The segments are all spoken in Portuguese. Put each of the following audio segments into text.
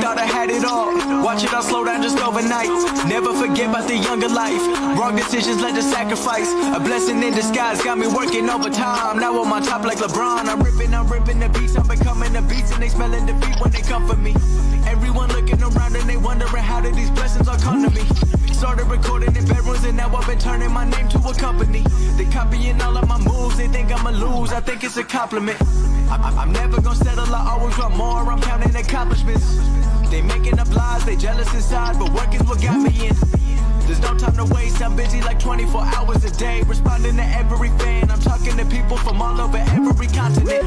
thought I had it all. Watch it all slow down just overnight. Never forget about the younger life. Wrong decisions led to sacrifice. A blessing in disguise got me working overtime. Now I'm on top like LeBron. I'm ripping the beats. I'm becoming the beats and they smelling defeat when they come for me. Everyone looking around and they wondering how did these blessings all come to me. Started recording in bedrooms and now I've been turning my name to a company. They copying all of my moves. They think I'ma lose. I think it's a compliment. I'm never gonna settle. I always want more. I'm counting accomplishments. They making up lies, they jealous inside, but work is what got me in. There's no time to waste, I'm busy like 24 hours a day, responding to every fan. I'm talking to people from all over every continent.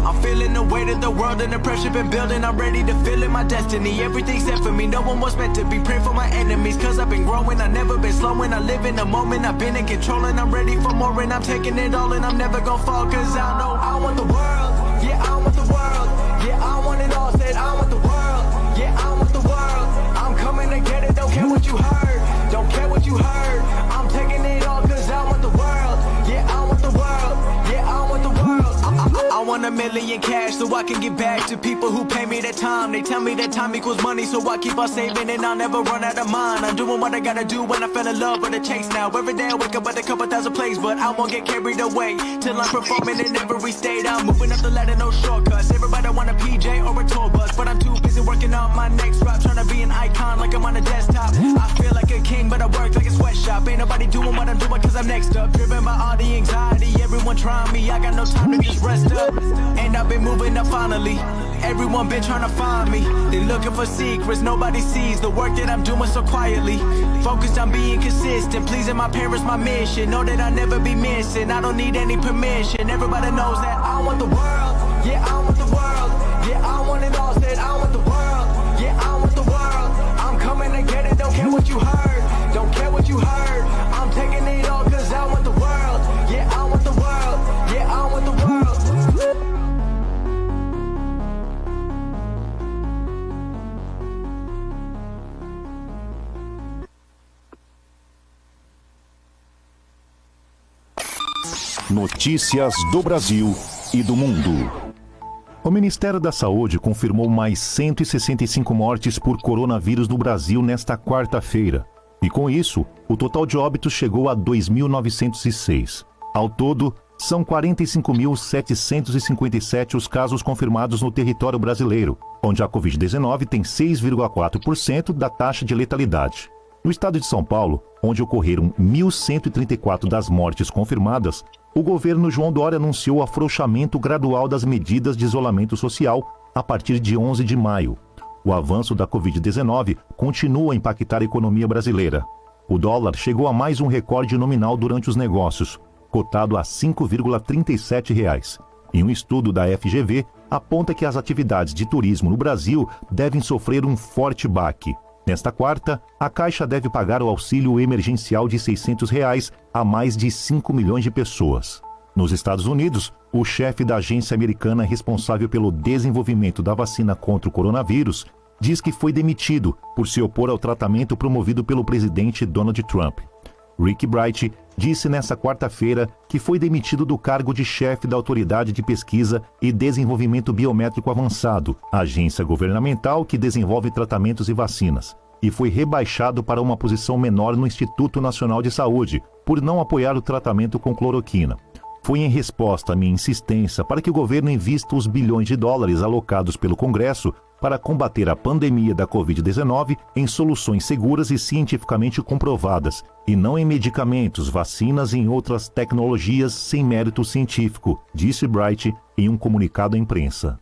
I'm feeling the weight of the world and the pressure been building. I'm ready to feel in my destiny. Everything's set for me, no one was meant to be. Pray for my enemies, cause I've been growing. I've never been slowing, I live in the moment. I've been in control and I'm ready for more. And I'm taking it all and I'm never gonna fall. Cause I know I want the world, yeah I want the world. Yeah I want it all, said I want the world. Yeah I want the world, I'm coming to get it. Don't care what you heard, don't care what you heard. I'm taking it all cause I want the world. Yeah I want the world, yeah I want the world. I want $1 million cash so I can give back to people who pay me their time. They tell me that time equals money, so I keep on saving and I'll never run out of mine. I'm doing what I gotta do when I fell in love with a chase now. Every day I wake up with a couple thousand plays, but I won't get carried away till I'm performing in every state. I'm moving up the ladder, no shortcuts. Everybody want a PJ or a tour bus, but I'm too busy working on my next rap, trying to be an icon like I'm on a desktop. I feel like a king, but I work like a sweatshop. Ain't nobody doing what I'm doing cause I'm next up. Driven by all the anxiety, everyone trying me. I got no time to just rest up. And I've been moving up finally. Everyone been trying to find me. They looking for secrets, nobody sees the work that I'm doing so quietly. Focused on being consistent, pleasing my parents, my mission. Know that I'll never be missing, I don't need any permission. Everybody knows that I want the world. Yeah, I want the world. Yeah, I want it all, said I want the world. Yeah, I want the world, I'm coming to get it. Don't care what you heard, don't care what you heard. I'm taking it all cause I want the world. Yeah, I want the world. Yeah, I want the world. Notícias do Brasil e do mundo. O Ministério da Saúde confirmou mais 165 mortes por coronavírus no Brasil nesta quarta-feira. E com isso, o total de óbitos chegou a 2.906. Ao todo, são 45.757 os casos confirmados no território brasileiro, onde a Covid-19 tem 6,4% da taxa de letalidade. No estado de São Paulo, onde ocorreram 1.134 das mortes confirmadas, o governo João Dória anunciou o afrouxamento gradual das medidas de isolamento social a partir de 11 de maio. O avanço da Covid-19 continua a impactar a economia brasileira. O dólar chegou a mais um recorde nominal durante os negócios, cotado a R$ 5,37. E um estudo da FGV aponta que as atividades de turismo no Brasil devem sofrer um forte baque. Nesta quarta, a Caixa deve pagar o auxílio emergencial de R$ 600 a mais de 5 milhões de pessoas. Nos Estados Unidos, o chefe da agência americana responsável pelo desenvolvimento da vacina contra o coronavírus diz que foi demitido por se opor ao tratamento promovido pelo presidente Donald Trump. Rick Bright disse nesta quarta-feira que foi demitido do cargo de chefe da Autoridade de Pesquisa e Desenvolvimento Biométrico Avançado, agência governamental que desenvolve tratamentos e vacinas, e foi rebaixado para uma posição menor no Instituto Nacional de Saúde, por não apoiar o tratamento com cloroquina. Foi em resposta à minha insistência para que o governo invista os bilhões de dólares alocados pelo Congresso para combater a pandemia da Covid-19 em soluções seguras e cientificamente comprovadas, e não em medicamentos, vacinas e em outras tecnologias sem mérito científico, disse Bright em um comunicado à imprensa.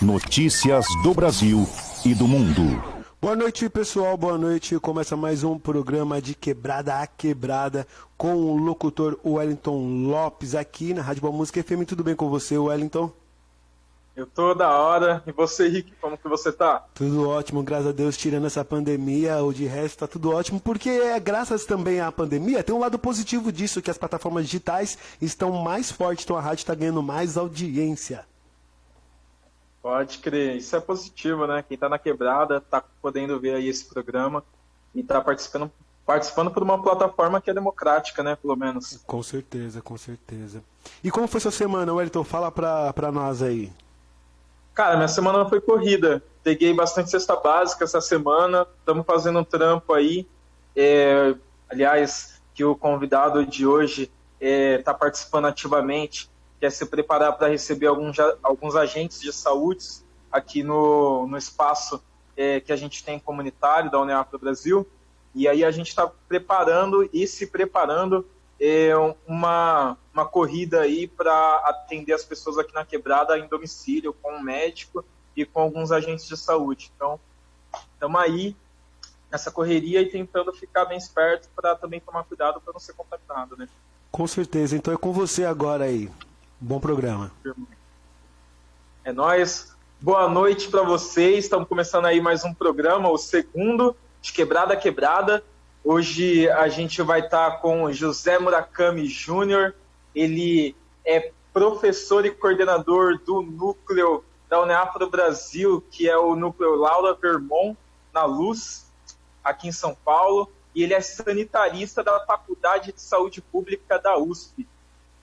Notícias do Brasil e do mundo. Boa noite, pessoal, boa noite. Começa mais um programa de Quebrada a Quebrada com o locutor Wellington Lopes aqui na Rádio Boa Música FM. Tudo bem com você, Wellington? Eu tô da hora. E você, Rick, como que você tá? Tudo ótimo, graças a Deus, tirando essa pandemia, ou de resto tá tudo ótimo, porque graças também à pandemia, tem um lado positivo disso, que as plataformas digitais estão mais fortes, então a rádio está ganhando mais audiência. Pode crer, isso é positivo, né? Quem tá na quebrada tá podendo ver aí esse programa e tá participando por uma plataforma que é democrática, né? Pelo menos. Com certeza, com certeza. E como foi sua semana, Wellington? Fala pra nós aí. Cara, minha semana foi corrida. Peguei bastante cesta básica essa semana. Estamos fazendo um trampo aí. Aliás, que o convidado de hoje está participando ativamente, quer se preparar para receber alguns agentes de saúde aqui no espaço que a gente tem comunitário da Uneafro Brasil. E aí a gente está preparando uma corrida aí para atender as pessoas aqui na Quebrada em domicílio, com um médico e com alguns agentes de saúde. Então, estamos aí nessa correria e tentando ficar bem esperto para também tomar cuidado para não ser contaminado, né? Com certeza. Então é com você agora aí. Bom programa. É nóis. Boa noite para vocês. Estamos começando aí mais um programa, o segundo de Quebrada a Quebrada. Hoje a gente vai estar com José Murakami Júnior. Ele é professor e coordenador do núcleo da Uneafro Brasil, que é o núcleo Laura Vermont, na Luz, aqui em São Paulo. E ele é sanitarista da Faculdade de Saúde Pública da USP.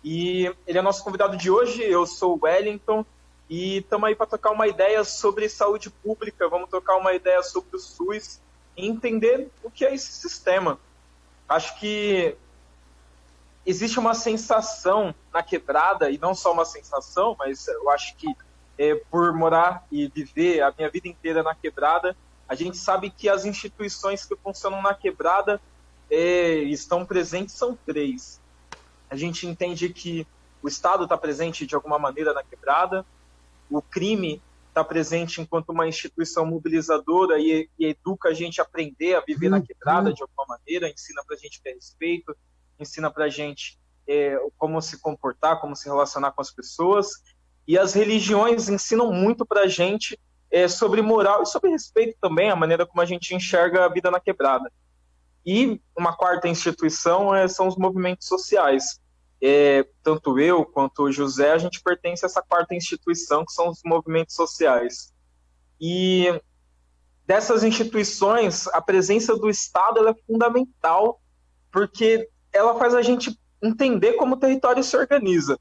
E ele é nosso convidado de hoje. Eu sou o Wellington e estamos aí para trocar uma ideia sobre saúde pública. Vamos trocar uma ideia sobre o SUS e entender o que é esse sistema. Acho que existe uma sensação na Quebrada, e não só uma sensação, mas eu acho que por morar e viver a minha vida inteira na Quebrada, a gente sabe que as instituições que funcionam na Quebrada estão presentes, são 3. A gente entende que o Estado está presente de alguma maneira na Quebrada, o crime está presente enquanto uma instituição mobilizadora e educa a gente a aprender a viver na Quebrada de alguma maneira, ensina para a gente ter respeito, ensina para a gente como se comportar, como se relacionar com as pessoas. E as religiões ensinam muito para a gente sobre moral e sobre respeito também, a maneira como a gente enxerga a vida na Quebrada. E uma quarta instituição são os movimentos sociais. Tanto eu quanto o José, a gente pertence a essa quarta instituição, que são os movimentos sociais. E dessas instituições, a presença do Estado ela é fundamental, porque ela faz a gente entender como o território se organiza.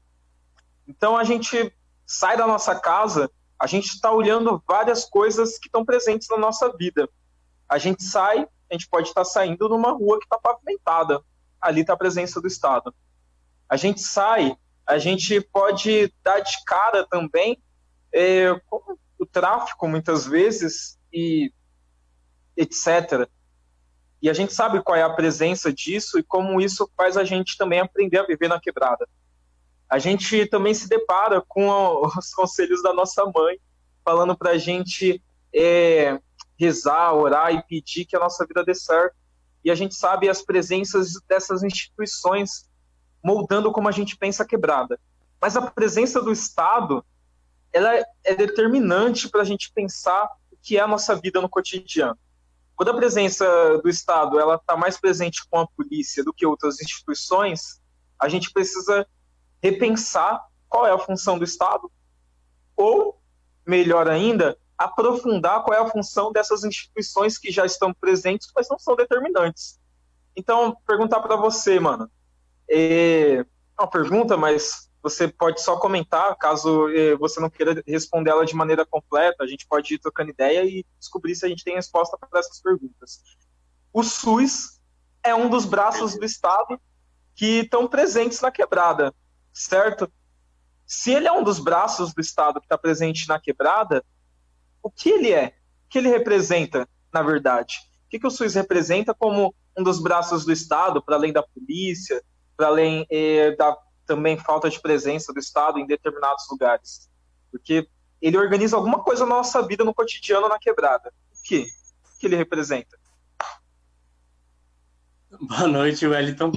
Então, a gente sai da nossa casa, a gente está olhando várias coisas que estão presentes na nossa vida. A gente sai, a gente pode estar saindo numa rua que está pavimentada. Ali está a presença do Estado. A gente sai, a gente pode dar de cara também com o tráfico, muitas vezes, e etc. E a gente sabe qual é a presença disso e como isso faz a gente também aprender a viver na Quebrada. A gente também se depara com os conselhos da nossa mãe, falando para a gente rezar, orar e pedir que a nossa vida dê certo. E a gente sabe as presenças dessas instituições moldando como a gente pensa a Quebrada. Mas a presença do Estado, ela é determinante para a gente pensar o que é a nossa vida no cotidiano. Quando a presença do Estado ela está mais presente com a polícia do que outras instituições, a gente precisa repensar qual é a função do Estado, ou, melhor ainda, aprofundar qual é a função dessas instituições que já estão presentes, mas não são determinantes. Então, perguntar para você, mano, é uma pergunta, mas você pode só comentar, caso você não queira responder ela de maneira completa, a gente pode ir trocando ideia e descobrir se a gente tem resposta para essas perguntas. O SUS é um dos braços do Estado que estão presentes na Quebrada, certo? Se ele é um dos braços do Estado que está presente na Quebrada, o que ele é? O que ele representa, na verdade? O que o SUS representa como um dos braços do Estado, para além da polícia, para além da também falta de presença do Estado em determinados lugares? Porque ele organiza alguma coisa na nossa vida, no cotidiano, na Quebrada. O que ele representa? Boa noite, Wellington.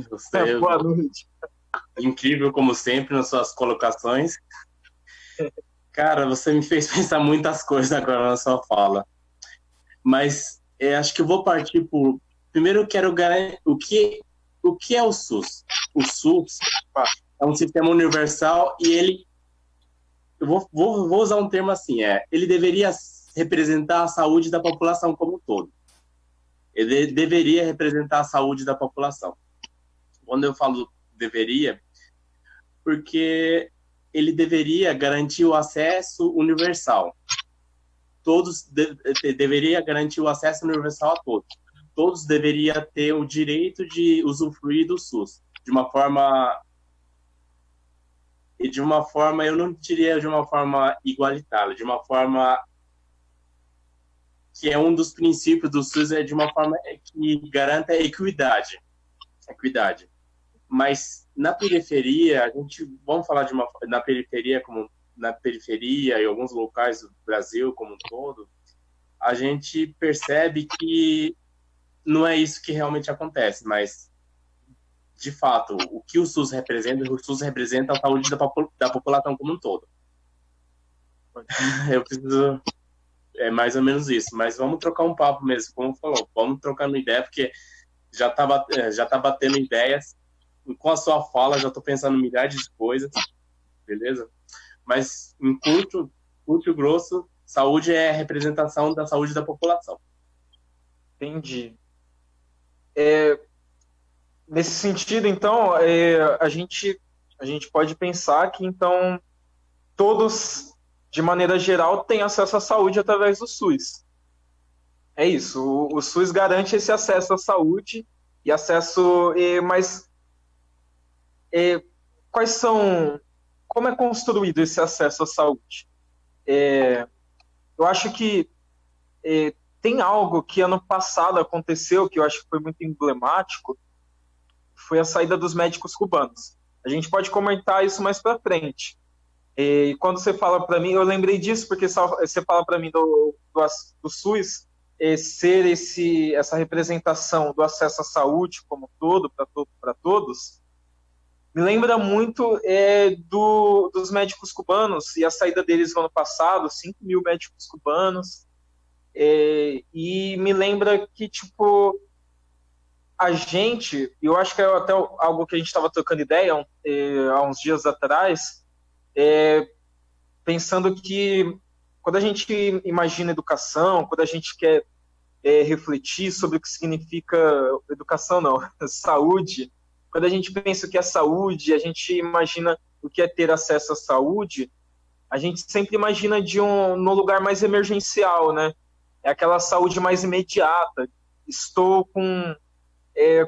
Você Boa noite. Incrível, como sempre, nas suas colocações. Cara, você me fez pensar muitas coisas agora na sua fala. Mas acho que eu vou partir por... Primeiro, eu quero garantir o que é o SUS. O SUS é um sistema universal e ele... Eu vou usar um termo assim, ele deveria representar a saúde da população como um todo. Ele deveria representar a saúde da população. Quando eu falo deveria, porque ele deveria garantir o acesso universal. Deveria garantir o acesso universal a todos. Todos deveriam ter o direito de usufruir do SUS de uma forma, eu não diria de uma forma igualitária, de uma forma que é um dos princípios do SUS, é de uma forma que garanta a equidade. Mas na periferia, vamos falar na periferia e alguns locais do Brasil como um todo, a gente percebe que não é isso que realmente acontece, mas, de fato, o que o SUS representa a saúde da população como um todo. É mais ou menos isso, mas vamos trocar um papo mesmo, como falou, vamos trocar uma ideia, porque já tá batendo ideias, com a sua fala já estou pensando em milhares de coisas, beleza? Mas, em curto e grosso, saúde é a representação da saúde da população. Entendi. Nesse sentido, então, a gente pode pensar que, então, todos, de maneira geral, têm acesso à saúde através do SUS. É isso, o SUS garante esse acesso à saúde e acesso... Mas como é construído esse acesso à saúde? Eu acho que tem algo que ano passado aconteceu, que eu acho que foi muito emblemático, foi a saída dos médicos cubanos. A gente pode comentar isso mais para frente. E quando você fala para mim, eu lembrei disso, porque você fala para mim do SUS ser essa representação do acesso à saúde como um todo, para todos, me lembra muito dos médicos cubanos e a saída deles no ano passado, 5 mil médicos cubanos, e me lembra que, tipo, a gente, eu acho que é até algo que a gente estava trocando ideia há uns dias atrás, pensando que quando a gente imagina educação, quando a gente quer refletir sobre o que significa educação, não, saúde, quando a gente pensa o que é saúde, a gente imagina o que é ter acesso à saúde, a gente sempre imagina num lugar mais emergencial, né? É aquela saúde mais imediata. Estou com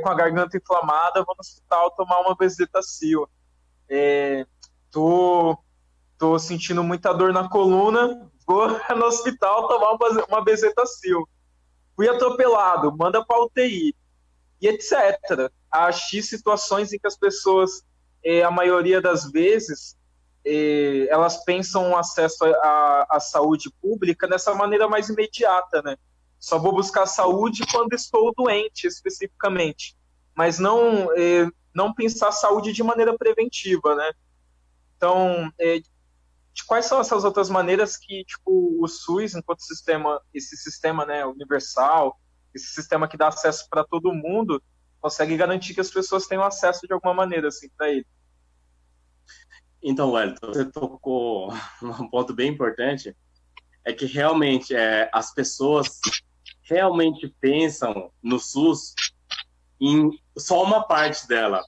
a garganta inflamada, vou no hospital tomar uma bezetacil. Tô sentindo muita dor na coluna, vou no hospital tomar uma bezetacil. Fui atropelado, manda para UTI. E etc. Há X situações em que as pessoas, a maioria das vezes, elas pensam o acesso à saúde pública dessa maneira mais imediata, né? Só vou buscar saúde quando estou doente, especificamente. Mas não pensar saúde de maneira preventiva, né? Então, quais são essas outras maneiras que, tipo, o SUS, enquanto esse sistema, né, universal, esse sistema que dá acesso para todo mundo, consegue garantir que as pessoas tenham acesso de alguma maneira, assim, para ele? Então, Wellington, você tocou um ponto bem importante, é que realmente as pessoas realmente pensam no SUS em só uma parte dela,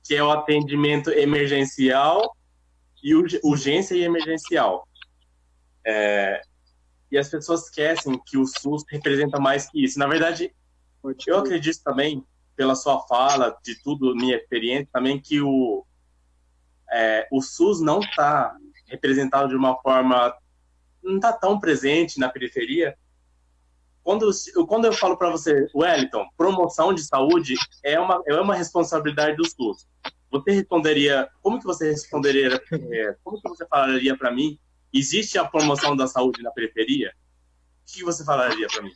que é o atendimento emergencial e urgência e emergencial. E as pessoas esquecem que o SUS representa mais que isso. Na verdade, eu acredito também, pela sua fala, de tudo, minha experiência também, que o SUS não está representado de uma forma, não está tão presente na periferia. Quando eu falo para você, Wellington, promoção de saúde é uma responsabilidade do SUS. Você responderia, como que você falaria para mim, existe a promoção da saúde na periferia? O que você falaria para mim?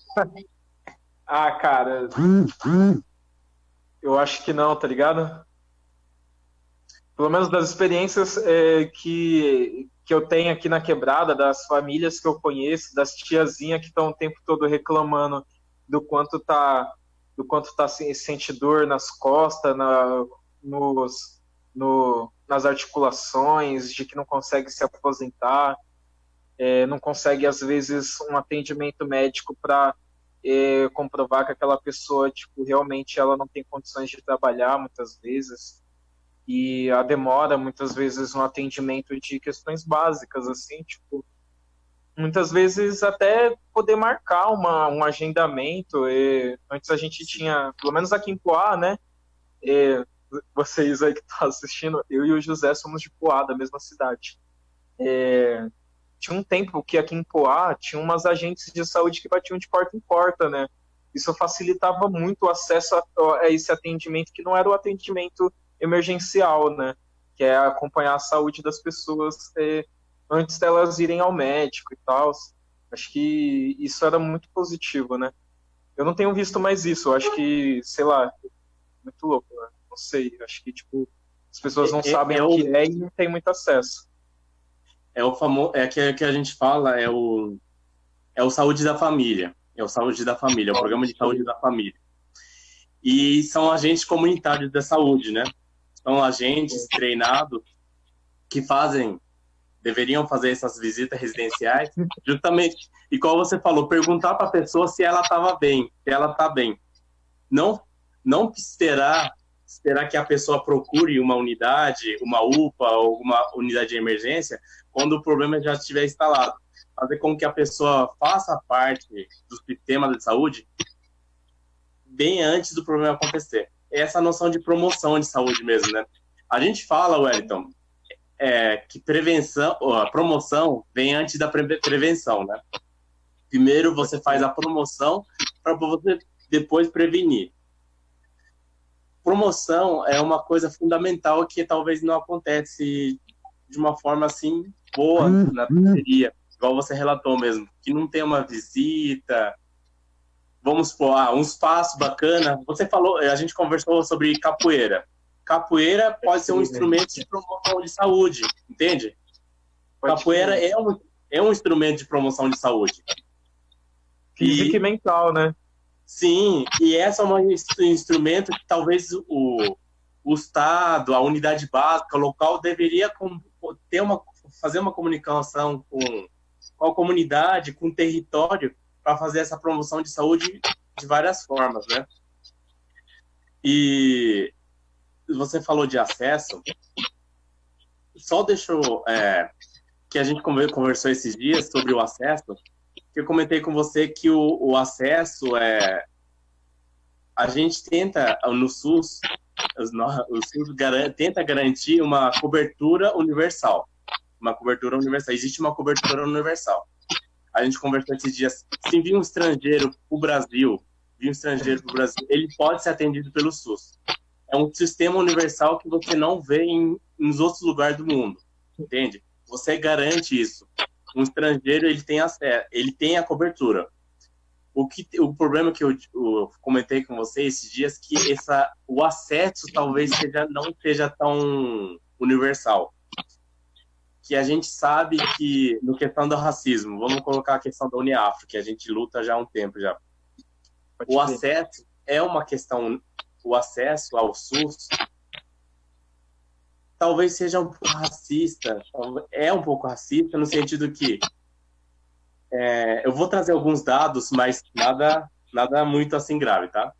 Ah, cara, eu acho que não, tá ligado? Pelo menos das experiências que eu tenho aqui na quebrada, das famílias que eu conheço, das tiazinhas que estão o tempo todo reclamando do quanto tá sente dor nas costas, nas articulações, de que não consegue se aposentar, não consegue, às vezes, um atendimento médico para comprovar que aquela pessoa, tipo, realmente ela não tem condições de trabalhar, muitas vezes. e a demora, muitas vezes, no atendimento de questões básicas, assim, tipo, muitas vezes até poder marcar um agendamento. Antes a gente tinha, pelo menos aqui em Poá, né? Vocês aí que estão assistindo, eu e o José somos de Poá, da mesma cidade. Tinha um tempo que aqui em Poá tinha umas agentes de saúde que batiam de porta em porta, né? Isso facilitava muito o acesso a esse atendimento, que não era o atendimento emergencial, né? Que é acompanhar a saúde das pessoas antes delas irem ao médico e tal. Acho que isso era muito positivo, né? Eu não tenho visto mais isso. Eu acho que, sei lá, muito louco, né? Não sei. Acho que, tipo, as pessoas não sabem o que é e não têm muito acesso. É o famoso, que a gente fala, é o Saúde da Família. É o Saúde da Família, é o Programa de Saúde da Família. E são agentes comunitários da saúde, né? São agentes treinados que deveriam fazer essas visitas residenciais, justamente, e como você falou, perguntar para a pessoa se ela estava bem, se ela está bem. Não esperar que a pessoa procure uma unidade, uma UPA ou uma unidade de emergência, quando o problema já estiver instalado. Fazer com que a pessoa faça parte do sistema de saúde bem antes do problema acontecer. Essa noção de promoção de saúde mesmo, né? A gente fala, Wellington, que a promoção vem antes da prevenção, né? Primeiro você faz a promoção para você depois prevenir. Promoção é uma coisa fundamental que talvez não acontece de uma forma assim boa na periferia, igual você relatou mesmo, que não tem uma visita, vamos supor, um espaço bacana. Você falou, a gente conversou sobre capoeira. Capoeira pode ser um instrumento de promoção de saúde, entende? Capoeira é um instrumento de promoção de saúde. Física e mental, né? Sim, e esse é um instrumento que talvez o Estado, a unidade básica, o local, deveria fazer uma comunicação com a comunidade, com o território, para fazer essa promoção de saúde de várias formas, né? E você falou de acesso, só deixou que a gente conversou esses dias sobre o acesso, que eu comentei com você que o acesso a gente tenta, no SUS, o SUS tenta garantir uma cobertura universal. Existe uma cobertura universal. A gente conversou esses dias, se vir um estrangeiro para o Brasil, ele pode ser atendido pelo SUS. É um sistema universal que você não vê nos outros lugares do mundo, entende? Você garante isso. Um estrangeiro, ele tem acesso, ele tem a cobertura. O problema que eu comentei com você esses dias, que o acesso talvez não seja tão universal. Que a gente sabe que, no questão do racismo, vamos colocar a questão da Uniafro, que a gente luta já há um tempo já. O acesso é uma questão, o acesso ao SUS talvez seja um pouco racista, no sentido que eu vou trazer alguns dados, mas nada muito assim grave, tá?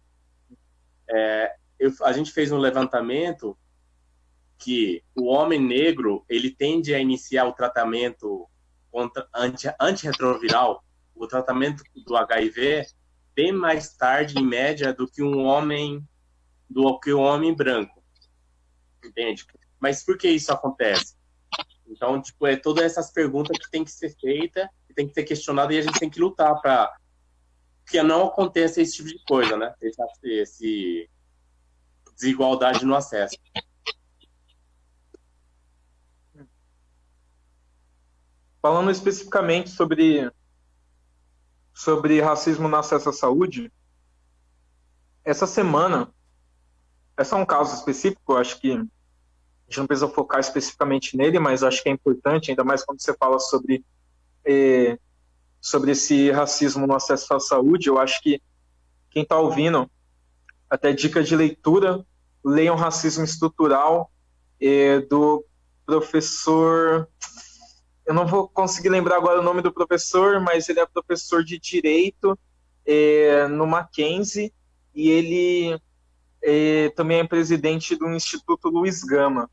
A gente fez um levantamento que o homem negro, ele tende a iniciar o tratamento antirretroviral, o tratamento do HIV, bem mais tarde, em média, do que um homem branco, entende? Mas por que isso acontece? Então, todas essas perguntas que tem que ser feita, que tem que ser questionada, e a gente tem que lutar para que não aconteça esse tipo de coisa, né? Esse desigualdade no acesso. Falando especificamente sobre racismo no acesso à saúde, essa semana, esse é um caso específico, eu acho que a gente não precisa focar especificamente nele, mas acho que é importante, ainda mais quando você fala sobre esse racismo no acesso à saúde. Eu acho que quem está ouvindo, até dica de leitura, leiam Racismo Estrutural, do professor... Eu não vou conseguir lembrar agora o nome do professor, mas ele é professor de Direito no Mackenzie, e também é presidente do Instituto Luiz Gama.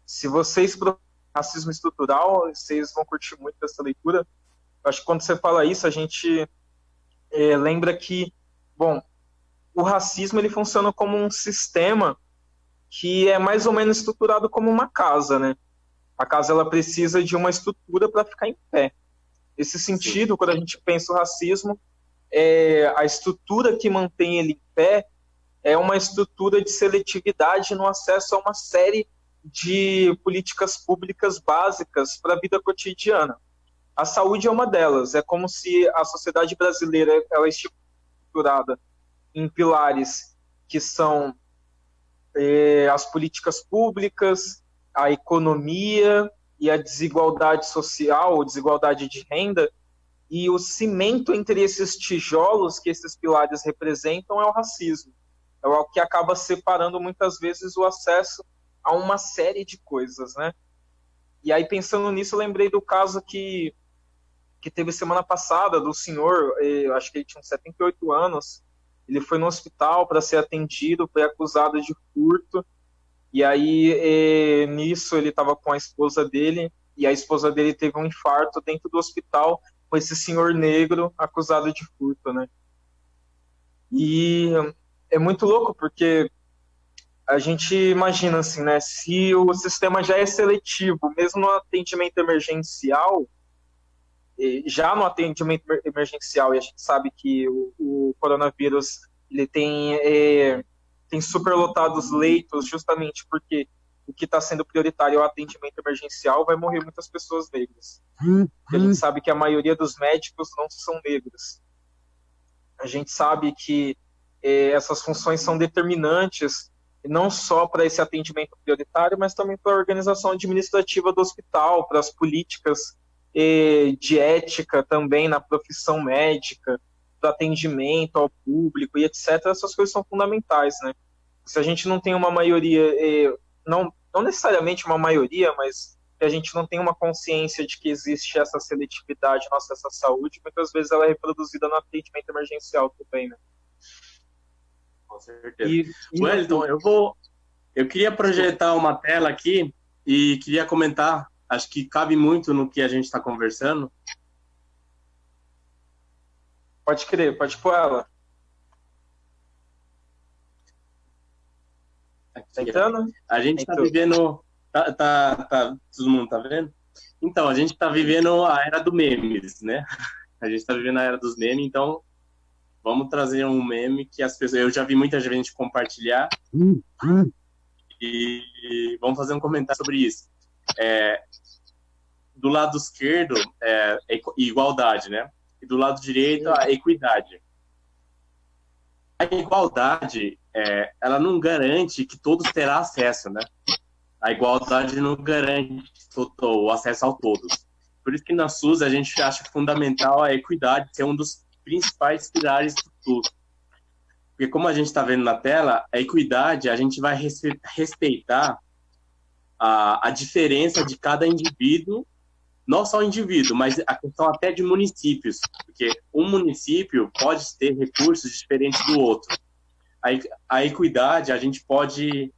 Se vocês procuram racismo estrutural, vocês vão curtir muito essa leitura. Eu acho que quando você fala isso, a gente lembra que, bom, o racismo ele funciona como um sistema que é mais ou menos estruturado como uma casa, né? A casa ela precisa de uma estrutura para ficar em pé. Nesse sentido, quando a gente pensa o racismo, a estrutura que mantém ele em pé é uma estrutura de seletividade no acesso a uma série de políticas públicas básicas para a vida cotidiana. A saúde é uma delas. É como se a sociedade brasileira ela estivesse estruturada em pilares que são as políticas públicas, a economia e a desigualdade social, ou desigualdade de renda, e o cimento entre esses tijolos que esses pilares representam é o racismo. É o que acaba separando muitas vezes o acesso a uma série de coisas, né? E aí, pensando nisso, eu lembrei do caso que teve semana passada, do senhor, acho que ele tinha uns 78 anos, ele foi no hospital para ser atendido, foi acusado de furto, e aí, nisso, ele estava com a esposa dele, e a esposa dele teve um infarto dentro do hospital com esse senhor negro acusado de furto, né? E é muito louco, porque a gente imagina assim, né? Se o sistema já é seletivo, mesmo no atendimento emergencial, já no atendimento emergencial, e a gente sabe que o coronavírus ele tem superlotados leitos, justamente porque o que está sendo prioritário é o atendimento emergencial, vai morrer muitas pessoas negras. A gente sabe que a maioria dos médicos não são negros. A gente sabe que essas funções são determinantes, não só para esse atendimento prioritário, mas também para a organização administrativa do hospital, para as políticas de ética também na profissão médica, do atendimento ao público e etc. Essas coisas são fundamentais, né? Se a gente não tem uma maioria, não necessariamente uma maioria, mas que a gente não tem uma consciência de que existe essa seletividade no acesso à saúde, muitas vezes ela é reproduzida no atendimento emergencial também, né? Com certeza. Wellington, eu queria projetar uma tela aqui e queria comentar, acho que cabe muito no que a gente está conversando. Pode crer, pode pôr ela. Tentando? A gente está vivendo... todo mundo tá vendo? Então, a gente está vivendo a era do memes, né? A gente está vivendo a era dos memes, então vamos trazer um meme que as pessoas... Eu já vi muita gente compartilhar e vamos fazer um comentário sobre isso. Do lado esquerdo, igualdade, né? E do lado direito, a equidade. A igualdade, ela não garante que todos terão acesso, né? A igualdade não garante o acesso a todos. Por isso que na SUS a gente acha fundamental a equidade ser um dos principais pilares do SUS. Porque como a gente está vendo na tela, a equidade, a gente vai respeitar a diferença de cada indivíduo, não só indivíduo, mas a questão até de municípios, porque um município pode ter recursos diferentes do outro. A equidade, a gente pode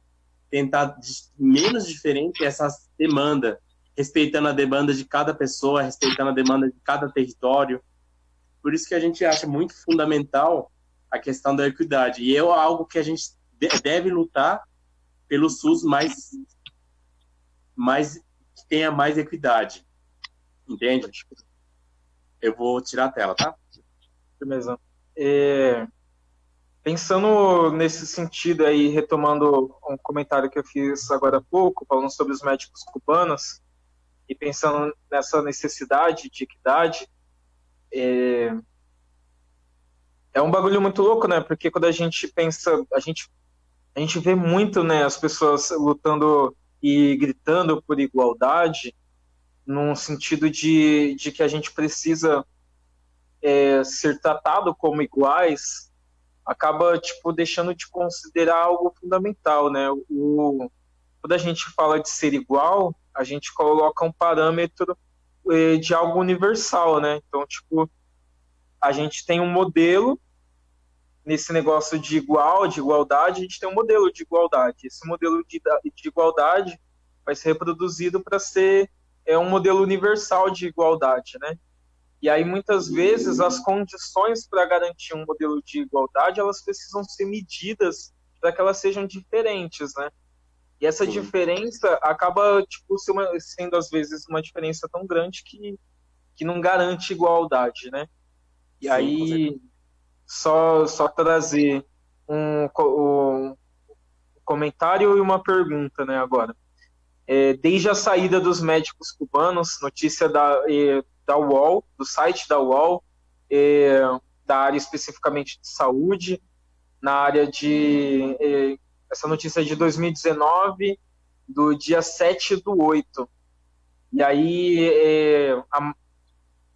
tentar menos diferente essa demanda, respeitando a demanda de cada pessoa, respeitando a demanda de cada território. Por isso que a gente acha muito fundamental a questão da equidade. E é algo que a gente deve lutar pelo SUS que tenha mais equidade. Entende? Eu vou tirar a tela, tá? Beleza. Pensando nesse sentido aí, retomando um comentário que eu fiz agora há pouco, falando sobre os médicos cubanos, e pensando nessa necessidade de equidade, é um bagulho muito louco, né? Porque quando a gente pensa, a gente vê muito, né, as pessoas lutando e gritando por igualdade, num sentido de que a gente precisa ser tratado como iguais, acaba tipo deixando de considerar algo fundamental, né? Quando a gente fala de ser igual, a gente coloca um parâmetro de algo universal, né? Então, tipo, a gente tem um modelo nesse negócio de igualdade, a gente tem um modelo de igualdade. Esse modelo de igualdade vai ser reproduzido para ser um modelo universal de igualdade, né? E aí, muitas vezes, as condições para garantir um modelo de igualdade, elas precisam ser medidas para que elas sejam diferentes, né? E essa diferença acaba, tipo, sendo, às vezes, uma diferença tão grande que não garante igualdade, né? E aí, só trazer um comentário e uma pergunta, né, agora. Desde a saída dos médicos cubanos, notícia da UOL, do site da UOL, da área especificamente de saúde, na área de... essa notícia é de 2019, do dia 7/8. E aí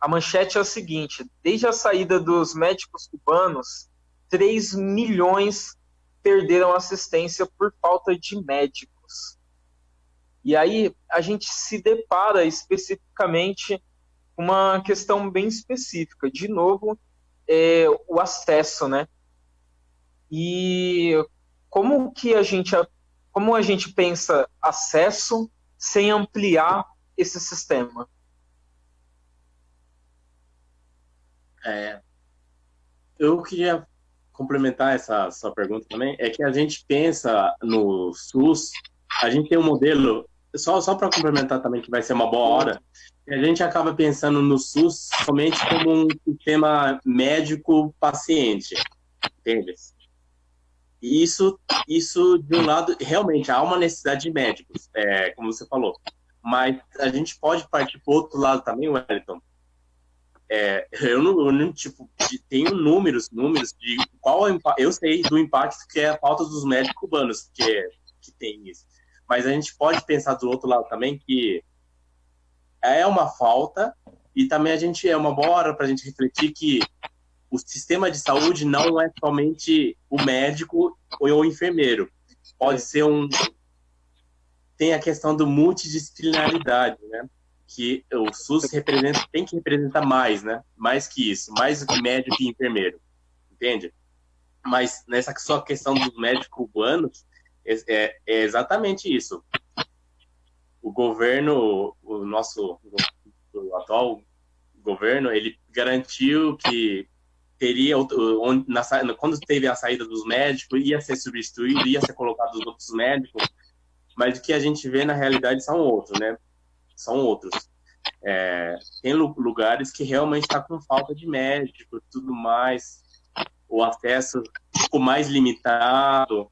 a manchete é a seguinte: desde a saída dos médicos cubanos, 3 milhões perderam assistência por falta de médicos. E aí a gente se depara especificamente com uma questão bem específica. De novo, o acesso, né? E como a gente pensa acesso sem ampliar esse sistema? Eu queria complementar essa sua pergunta também, é que a gente pensa no SUS, a gente tem um modelo, só para complementar também, que vai ser uma boa hora, a gente acaba pensando no SUS somente como um sistema médico-paciente, entende? E isso, de um lado, realmente há uma necessidade de médicos, como você falou, mas a gente pode partir para o outro lado também, Wellington. Eu não tipo, tenho números de qual eu sei do impacto que é a falta dos médicos cubanos que tem isso, mas a gente pode pensar do outro lado também que é uma falta, e também é uma boa hora para a gente refletir que o sistema de saúde não é somente o médico ou o enfermeiro, pode ser tem a questão do multidisciplinaridade, né? Que o SUS tem que representar mais, né? Mais que isso, mais do que médico e enfermeiro, entende? Mas nessa só questão dos médicos cubanos, é exatamente isso. O governo, o atual governo, ele garantiu que teria, quando teve a saída dos médicos, ia ser substituído, ia ser colocado os outros médicos, mas o que a gente vê na realidade são outros, né? São outros. Tem lugares que realmente está com falta de médico e tudo mais, o acesso ficou mais limitado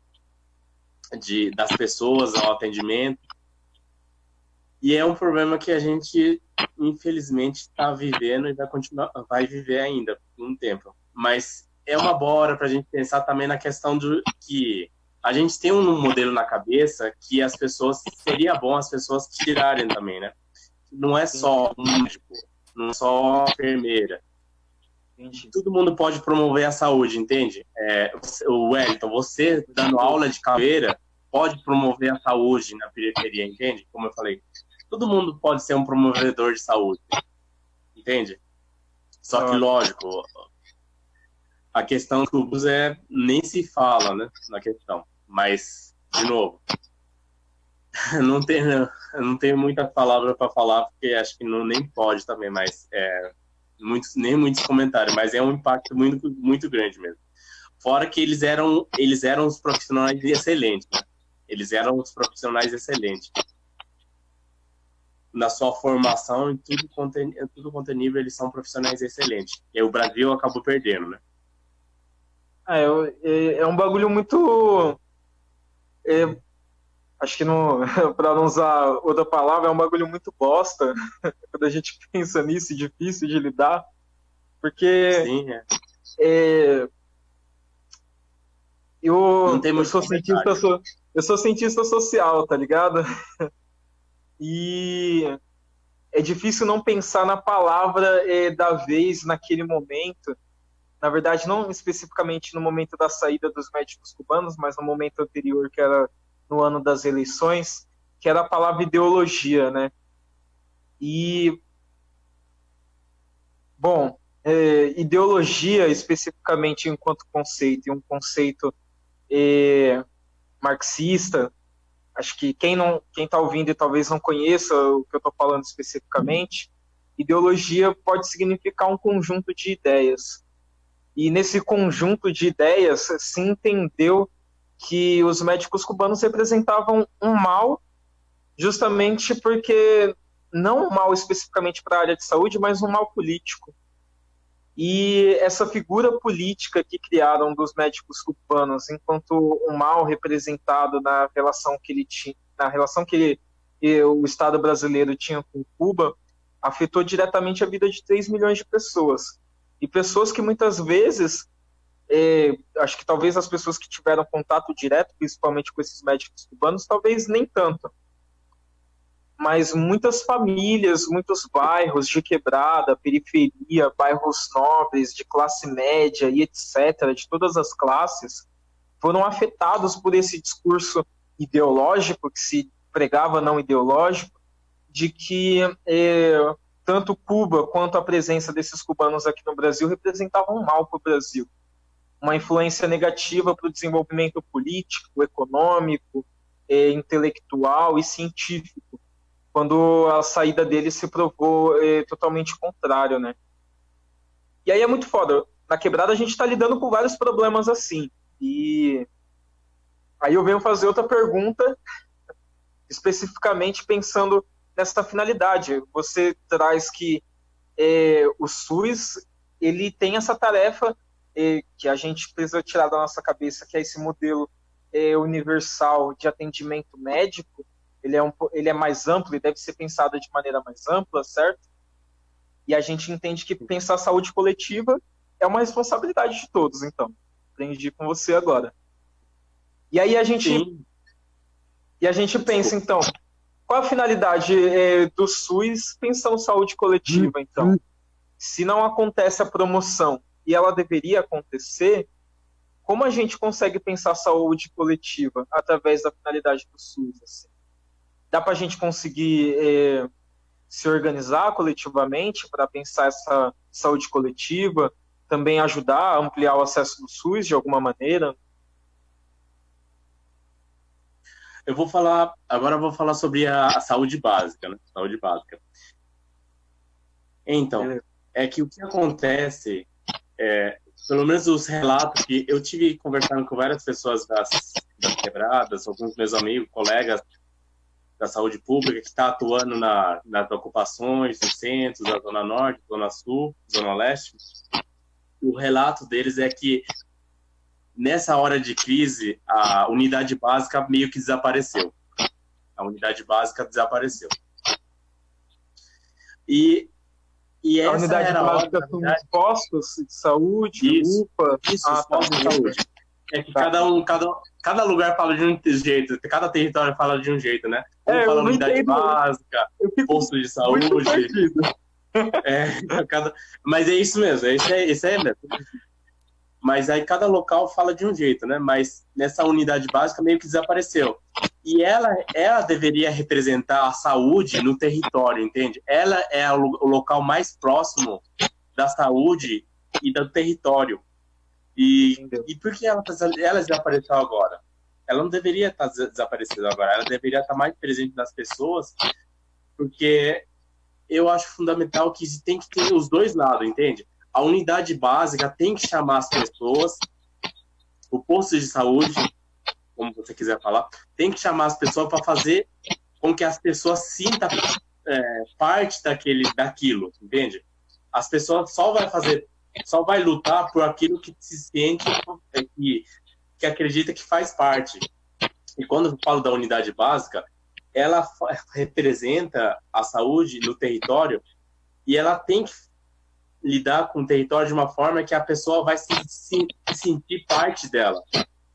das pessoas ao atendimento, e é um problema que a gente infelizmente está vivendo e vai viver ainda por um tempo, mas é uma boa hora para a gente pensar também na questão que a gente tem um modelo na cabeça que seria bom as pessoas tirarem também, né? Não é só um médico, não é só uma enfermeira. Todo mundo pode promover a saúde, entende? O Wellington, você dando aula de capoeira pode promover a saúde na periferia, entende? Como eu falei, todo mundo pode ser um promovedor de saúde, entende? Só que, lógico, a questão do SUS nem se fala, né, na questão. Mas, de novo, não tenho muita palavra para falar, porque acho que nem pode também, mas nem muitos comentários, mas é um impacto muito, muito grande mesmo. Fora que eles eram os profissionais excelentes, né? Eles eram os profissionais excelentes. Na sua formação, em tudo quanto é nível, eles são profissionais excelentes. E aí o Brasil acabou perdendo, né? É um bagulho muito... acho que para não usar outra palavra, é um bagulho muito bosta quando a gente pensa nisso, difícil de lidar, porque Sim, eu sou cientista social, tá ligado? E é difícil não pensar na palavra da vez naquele momento. Na verdade, não especificamente no momento da saída dos médicos cubanos, mas no momento anterior, que era no ano das eleições, que era a palavra ideologia, né? E, bom, ideologia especificamente enquanto conceito, e um conceito marxista. Acho que quem está ouvindo e talvez não conheça o que eu estou falando especificamente, ideologia pode significar um conjunto de ideias. E nesse conjunto de ideias se entendeu que os médicos cubanos representavam um mal, justamente porque, não um mal especificamente para a área de saúde, mas um mal político. E essa figura política que criaram dos médicos cubanos, enquanto um mal representado na relação que ele tinha, o Estado brasileiro tinha com Cuba, afetou diretamente a vida de 3 milhões de pessoas. E pessoas que muitas vezes, acho que talvez as pessoas que tiveram contato direto, principalmente com esses médicos cubanos, talvez nem tanto. Mas muitas famílias, muitos bairros de quebrada, periferia, bairros nobres, de classe média e etc., de todas as classes, foram afetados por esse discurso ideológico, que se pregava não ideológico, de que tanto Cuba quanto a presença desses cubanos aqui no Brasil representavam um mal para o Brasil. Uma influência negativa para o desenvolvimento político, econômico, intelectual e científico, quando a saída dele se provou totalmente contrário, né? E aí é muito foda. Na quebrada a gente está lidando com vários problemas assim. E aí eu venho fazer outra pergunta, especificamente pensando nessa finalidade. Você traz que o SUS ele tem essa tarefa que a gente precisa tirar da nossa cabeça, que é esse modelo universal de atendimento médico. Ele é mais amplo e deve ser pensado de maneira mais ampla, certo? E a gente entende que pensar a saúde coletiva é uma responsabilidade de todos, então. Aprendi com você agora. E aí a gente pensa, então, qual a finalidade do SUS pensando saúde coletiva, então? Se não acontece a promoção e ela deveria acontecer, como a gente consegue pensar saúde coletiva através da finalidade do SUS, assim? Dá para a gente conseguir se organizar coletivamente para pensar essa saúde coletiva, também ajudar a ampliar o acesso do SUS de alguma maneira? Agora eu vou falar sobre a saúde básica, né? Saúde básica. Então, é que o que acontece, pelo menos os relatos que eu tive conversando com várias pessoas das quebradas, alguns meus amigos, colegas da saúde pública, que está atuando nas ocupações, nos centros, da Zona Norte, Zona Sul, Zona Leste, o relato deles é que nessa hora de crise, a unidade básica meio que desapareceu. A unidade básica desapareceu. E essa a unidade era básica são os postos de saúde, UPA... postos de saúde. É que cada lugar fala de um jeito, cada território fala de um jeito, né? Um fala unidade básica, posto de saúde. Mas é isso mesmo, isso é mesmo. Mas aí cada local fala de um jeito, né? Mas nessa unidade básica meio que desapareceu. E ela deveria representar a saúde no território, entende? Ela é o local mais próximo da saúde e do território. E por que ela desapareceu agora? Ela não deveria estar desaparecendo agora, ela deveria estar mais presente nas pessoas, porque eu acho fundamental que tem que ter os dois lados, entende? A unidade básica tem que chamar as pessoas, o posto de saúde, como você quiser falar, tem que chamar as pessoas para fazer com que as pessoas sintam parte daquilo, entende? As pessoas só vai lutar por aquilo que se sente, que acredita que faz parte. E quando eu falo da unidade básica, ela representa a saúde no território e ela tem que lidar com o território de uma forma que a pessoa vai se sentir parte dela,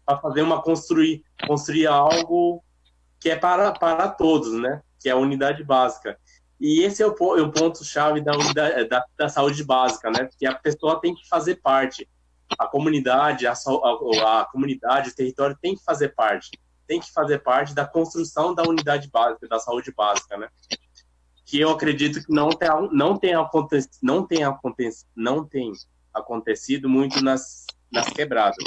para fazer construir algo que é para todos, né? Que é a unidade básica. E esse é o ponto-chave da saúde básica, né? Que a pessoa tem que fazer parte. A comunidade, o território tem que fazer parte. Tem que fazer parte da construção da unidade básica, da saúde básica, né? que eu acredito que não tem acontecido muito nas quebradas.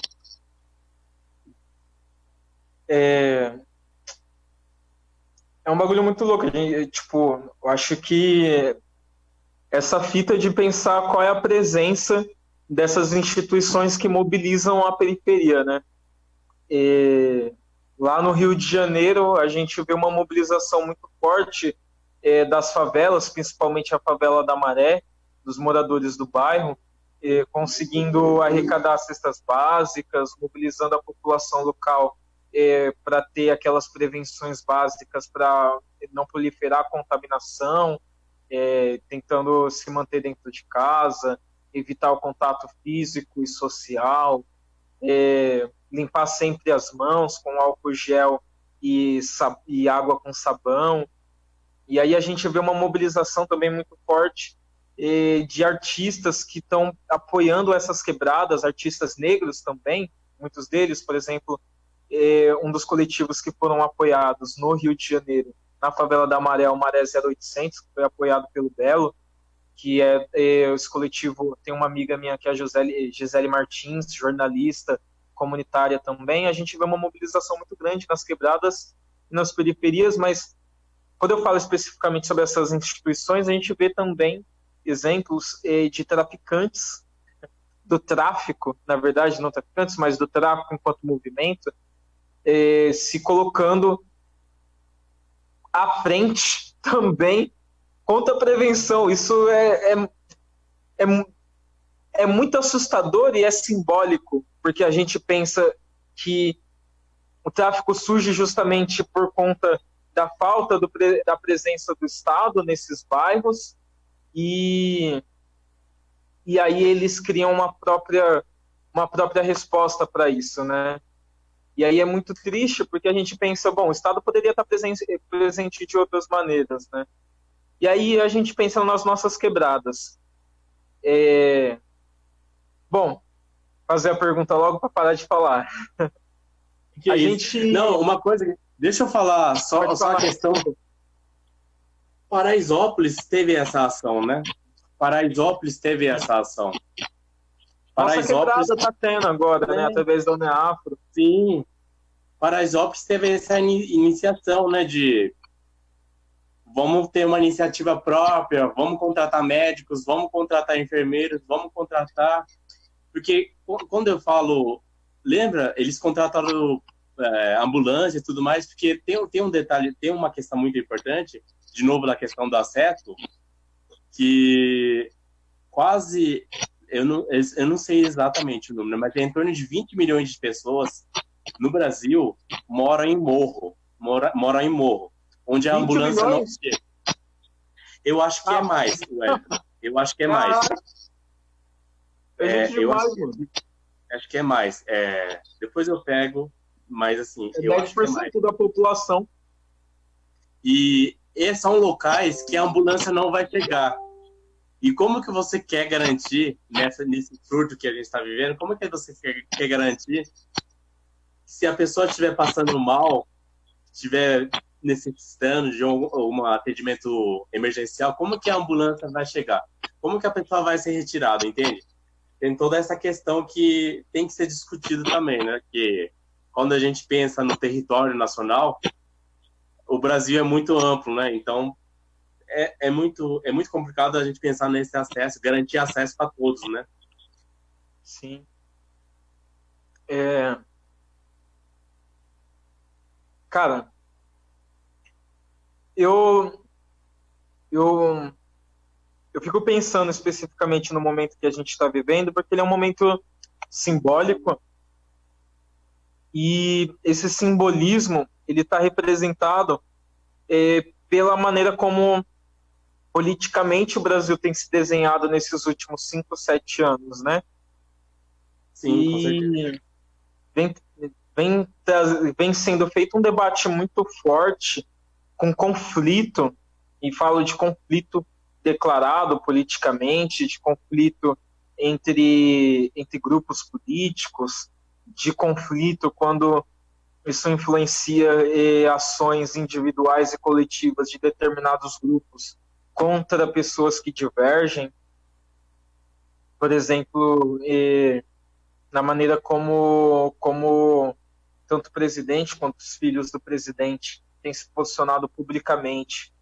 É um bagulho muito louco. Tipo, eu acho que essa fita de pensar qual é a presença dessas instituições que mobilizam a periferia, né? Lá no Rio de Janeiro, a gente vê uma mobilização muito forte das favelas, principalmente a favela da Maré, dos moradores do bairro, conseguindo arrecadar cestas básicas, mobilizando a população local para ter aquelas prevenções básicas para não proliferar a contaminação, tentando se manter dentro de casa, evitar o contato físico e social, limpar sempre as mãos com álcool gel e água com sabão. E aí a gente vê uma mobilização também muito forte de artistas que estão apoiando essas quebradas, artistas negros também, muitos deles, por exemplo, um dos coletivos que foram apoiados no Rio de Janeiro, na favela da Maré, o Maré 0800, que foi apoiado pelo Belo, que esse coletivo, tem uma amiga minha que é a Gisele Martins, jornalista, comunitária também. A gente vê uma mobilização muito grande nas quebradas e nas periferias, mas quando eu falo especificamente sobre essas instituições, a gente vê também exemplos de traficantes, do tráfico, na verdade, não traficantes, mas do tráfico enquanto movimento, se colocando à frente também contra a prevenção. Isso é muito assustador e é simbólico, porque a gente pensa que o tráfico surge justamente por conta da falta da presença do Estado nesses bairros, e aí eles criam uma própria resposta para isso, né? E aí é muito triste, porque a gente pensa, bom, o Estado poderia estar presente de outras maneiras, né? E aí a gente pensa nas nossas quebradas. Bom, fazer a pergunta logo para parar de falar. Não, uma coisa, deixa eu falar só a questão. Paraisópolis teve essa ação, né? Paraisópolis teve essa ação. Nossa quebrada está tendo agora, né? Através da UNEAFRO. Sim. Paraisópolis teve essa iniciação, né? De vamos ter uma iniciativa própria, vamos contratar médicos, vamos contratar enfermeiros, vamos contratar... Porque quando eu falo... Lembra? Eles contrataram ambulância e tudo mais, porque tem um detalhe, tem uma questão muito importante, de novo, da questão do acesso, que quase... Eu não sei exatamente o número, mas tem em torno de 20 milhões de pessoas no Brasil moram em morro. Moram em morro. Onde a ambulância não chega. Eu acho que é mais, Wellington. Eu acho que é mais. Acho que é mais. Depois eu pego, mas assim, eu acho que é mais. 10% da população. E esses são locais que a ambulância não vai chegar. E como que você quer garantir, nesse surto que a gente está vivendo, como que você quer garantir se a pessoa estiver passando mal, estiver necessitando de um atendimento emergencial, como que a ambulância vai chegar? Como que a pessoa vai ser retirada, entende? Tem toda essa questão que tem que ser discutido também, né? Que quando a gente pensa no território nacional, o Brasil é muito amplo, né? Então, é muito complicado a gente pensar nesse acesso, garantir acesso para todos, né? Sim. Cara, eu fico pensando especificamente no momento que a gente está vivendo, porque ele é um momento simbólico, e esse simbolismo ele está representado pela maneira como politicamente o Brasil tem se desenhado nesses últimos 5, 7 anos, né? Sim, com certeza. Vem sendo feito um debate muito forte, com conflito, e falo de conflito declarado politicamente, de conflito entre grupos políticos, de conflito quando isso influencia ações individuais e coletivas de determinados grupos contra pessoas que divergem, por exemplo, na maneira como tanto o presidente quanto os filhos do presidente têm se posicionado publicamente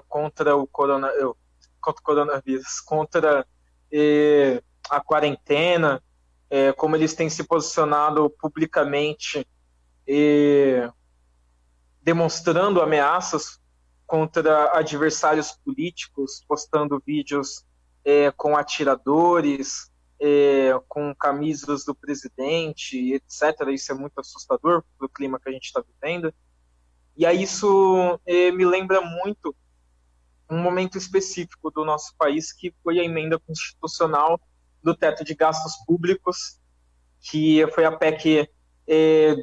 contra o coronavírus, contra a quarentena, como eles têm se posicionado publicamente, demonstrando ameaças contra adversários políticos, postando vídeos com atiradores, com camisas do presidente, etc. Isso é muito assustador para o clima que a gente está vivendo. E aí isso me lembra muito um momento específico do nosso país, que foi a emenda constitucional do teto de gastos públicos, que foi a PEC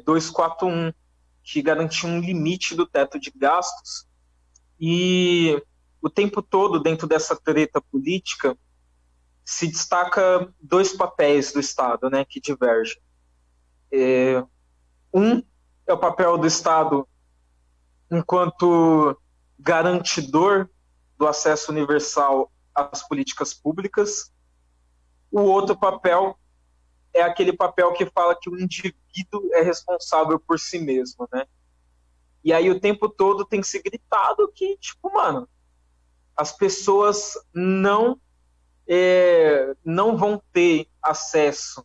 241, que garantiu um limite do teto de gastos. E o tempo todo, dentro dessa treta política, se destaca dois papéis do Estado, né, que divergem. Um é o papel do Estado enquanto garantidor do acesso universal às políticas públicas. O outro papel é aquele papel que fala que o indivíduo é responsável por si mesmo, né? E aí o tempo todo tem se gritado que, tipo, mano, as pessoas não vão ter acesso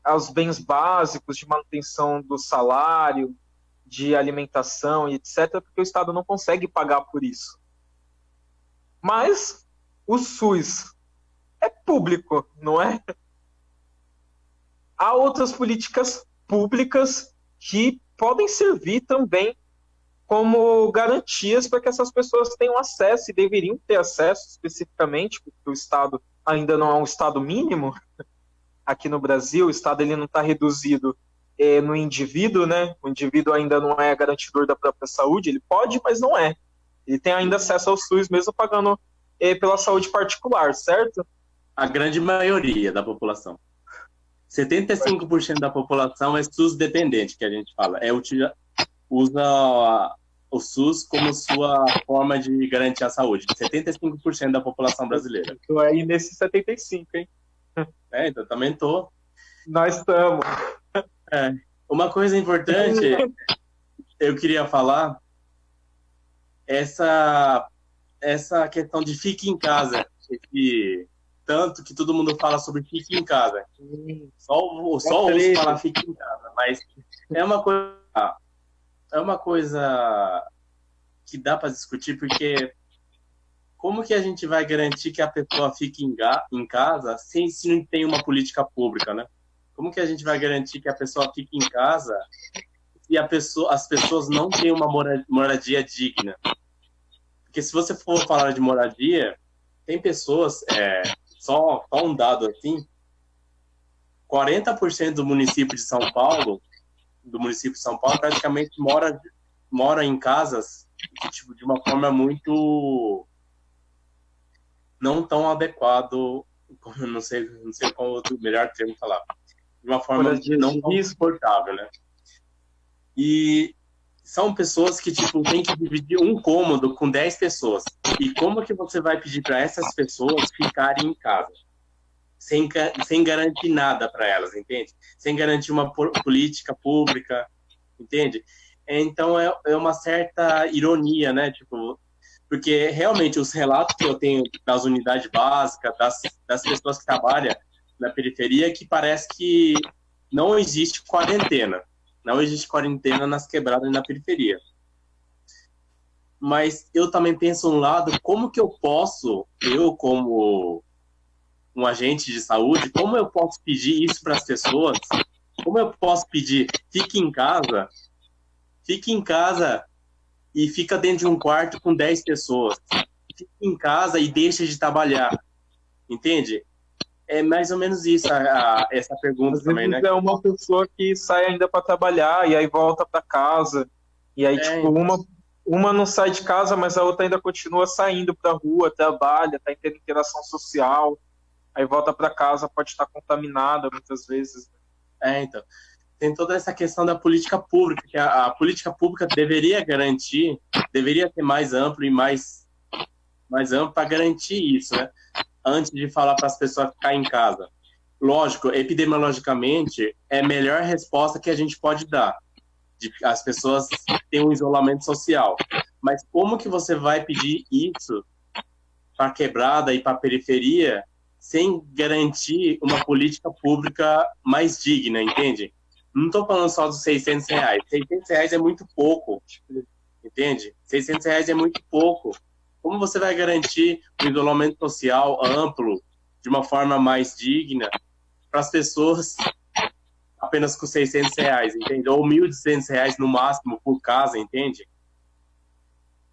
aos bens básicos de manutenção do salário, de alimentação e etc., porque o Estado não consegue pagar por isso. Mas o SUS é público, não é? Há outras políticas públicas que podem servir também como garantias para que essas pessoas tenham acesso, e deveriam ter acesso especificamente, porque o Estado ainda não é um Estado mínimo. Aqui no Brasil, o Estado ele não está reduzido no indivíduo, né? O indivíduo ainda não é garantidor da própria saúde, ele pode, mas não é. Ele tem ainda acesso ao SUS, mesmo pagando pela saúde particular, certo? A grande maioria da população. 75% da população é SUS dependente, que a gente fala. Usa o SUS como sua forma de garantir a saúde. 75% da população brasileira. Estou aí nesse 75%, hein? Então também tô. Nós estamos. Uma coisa importante, eu queria falar, essa questão de fique em casa, tanto que todo mundo fala sobre fique em casa. Só ouço falar fique em casa, mas é uma coisa que dá para discutir, porque como que a gente vai garantir que a pessoa fique em casa se não tem uma política pública, né? Como que a gente vai garantir que a pessoa fique em casa se as pessoas não têm uma moradia digna? Porque se você for falar de moradia, tem pessoas, só um dado assim, 40% do município de São Paulo praticamente mora em casas tipo, de uma forma muito não tão adequado, não sei qual outro melhor termo falar, de uma forma não tão suportável, né? E são pessoas que tipo tem que dividir um cômodo com 10 pessoas. E como que você vai pedir para essas pessoas ficarem em casa? Sem garantir nada para elas, entende? Sem garantir uma política pública, entende? Então é uma certa ironia, né? Tipo, porque realmente os relatos que eu tenho das unidades básicas, das pessoas que trabalham na periferia, que parece que não existe quarentena. Não existe quarentena nas quebradas e na periferia. Mas eu também penso um lado, como que eu como um agente de saúde, como eu posso pedir isso para as pessoas? Como eu posso pedir, fique em casa e fica dentro de um quarto com 10 pessoas. Fique em casa e deixa de trabalhar. Entende? É mais ou menos isso, essa pergunta também, né? É uma pessoa que sai ainda para trabalhar e aí volta para casa. E aí, uma não sai de casa, mas a outra ainda continua saindo para a rua, trabalha, tá tendo interação social. Aí volta para casa, pode estar contaminada muitas vezes. Então. Tem toda essa questão da política pública, que a política pública deveria garantir, deveria ser mais ampla e mais mais amplo para garantir isso, né? Antes de falar para as pessoas ficar em casa. Lógico, epidemiologicamente, é a melhor resposta que a gente pode dar. As pessoas têm um isolamento social. Mas como que você vai pedir isso para a quebrada e para a periferia sem garantir uma política pública mais digna, entende? Não estou falando só dos R$600. R$600 é muito pouco, entende? R$600 é muito pouco. Como você vai garantir um isolamento social amplo, de uma forma mais digna, para as pessoas apenas com R$600, entende? Ou R$1.200 no máximo por casa, entende?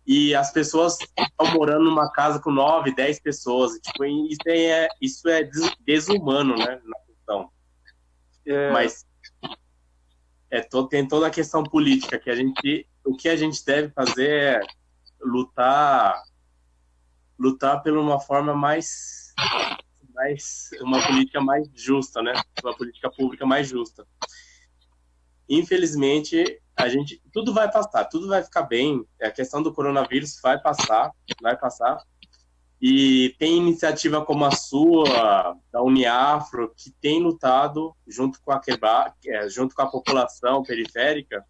E as pessoas estão morando numa casa com 9, 10 pessoas. Tipo, isso é desumano, né? Na questão. Mas tem toda a questão política que o que a gente deve fazer é lutar por uma forma mais uma política mais justa, né? Uma política pública mais justa. Infelizmente, tudo vai passar, tudo vai ficar bem. A questão do coronavírus vai passar. E tem iniciativa como a sua, da Uniafro, que tem lutado junto com a população periférica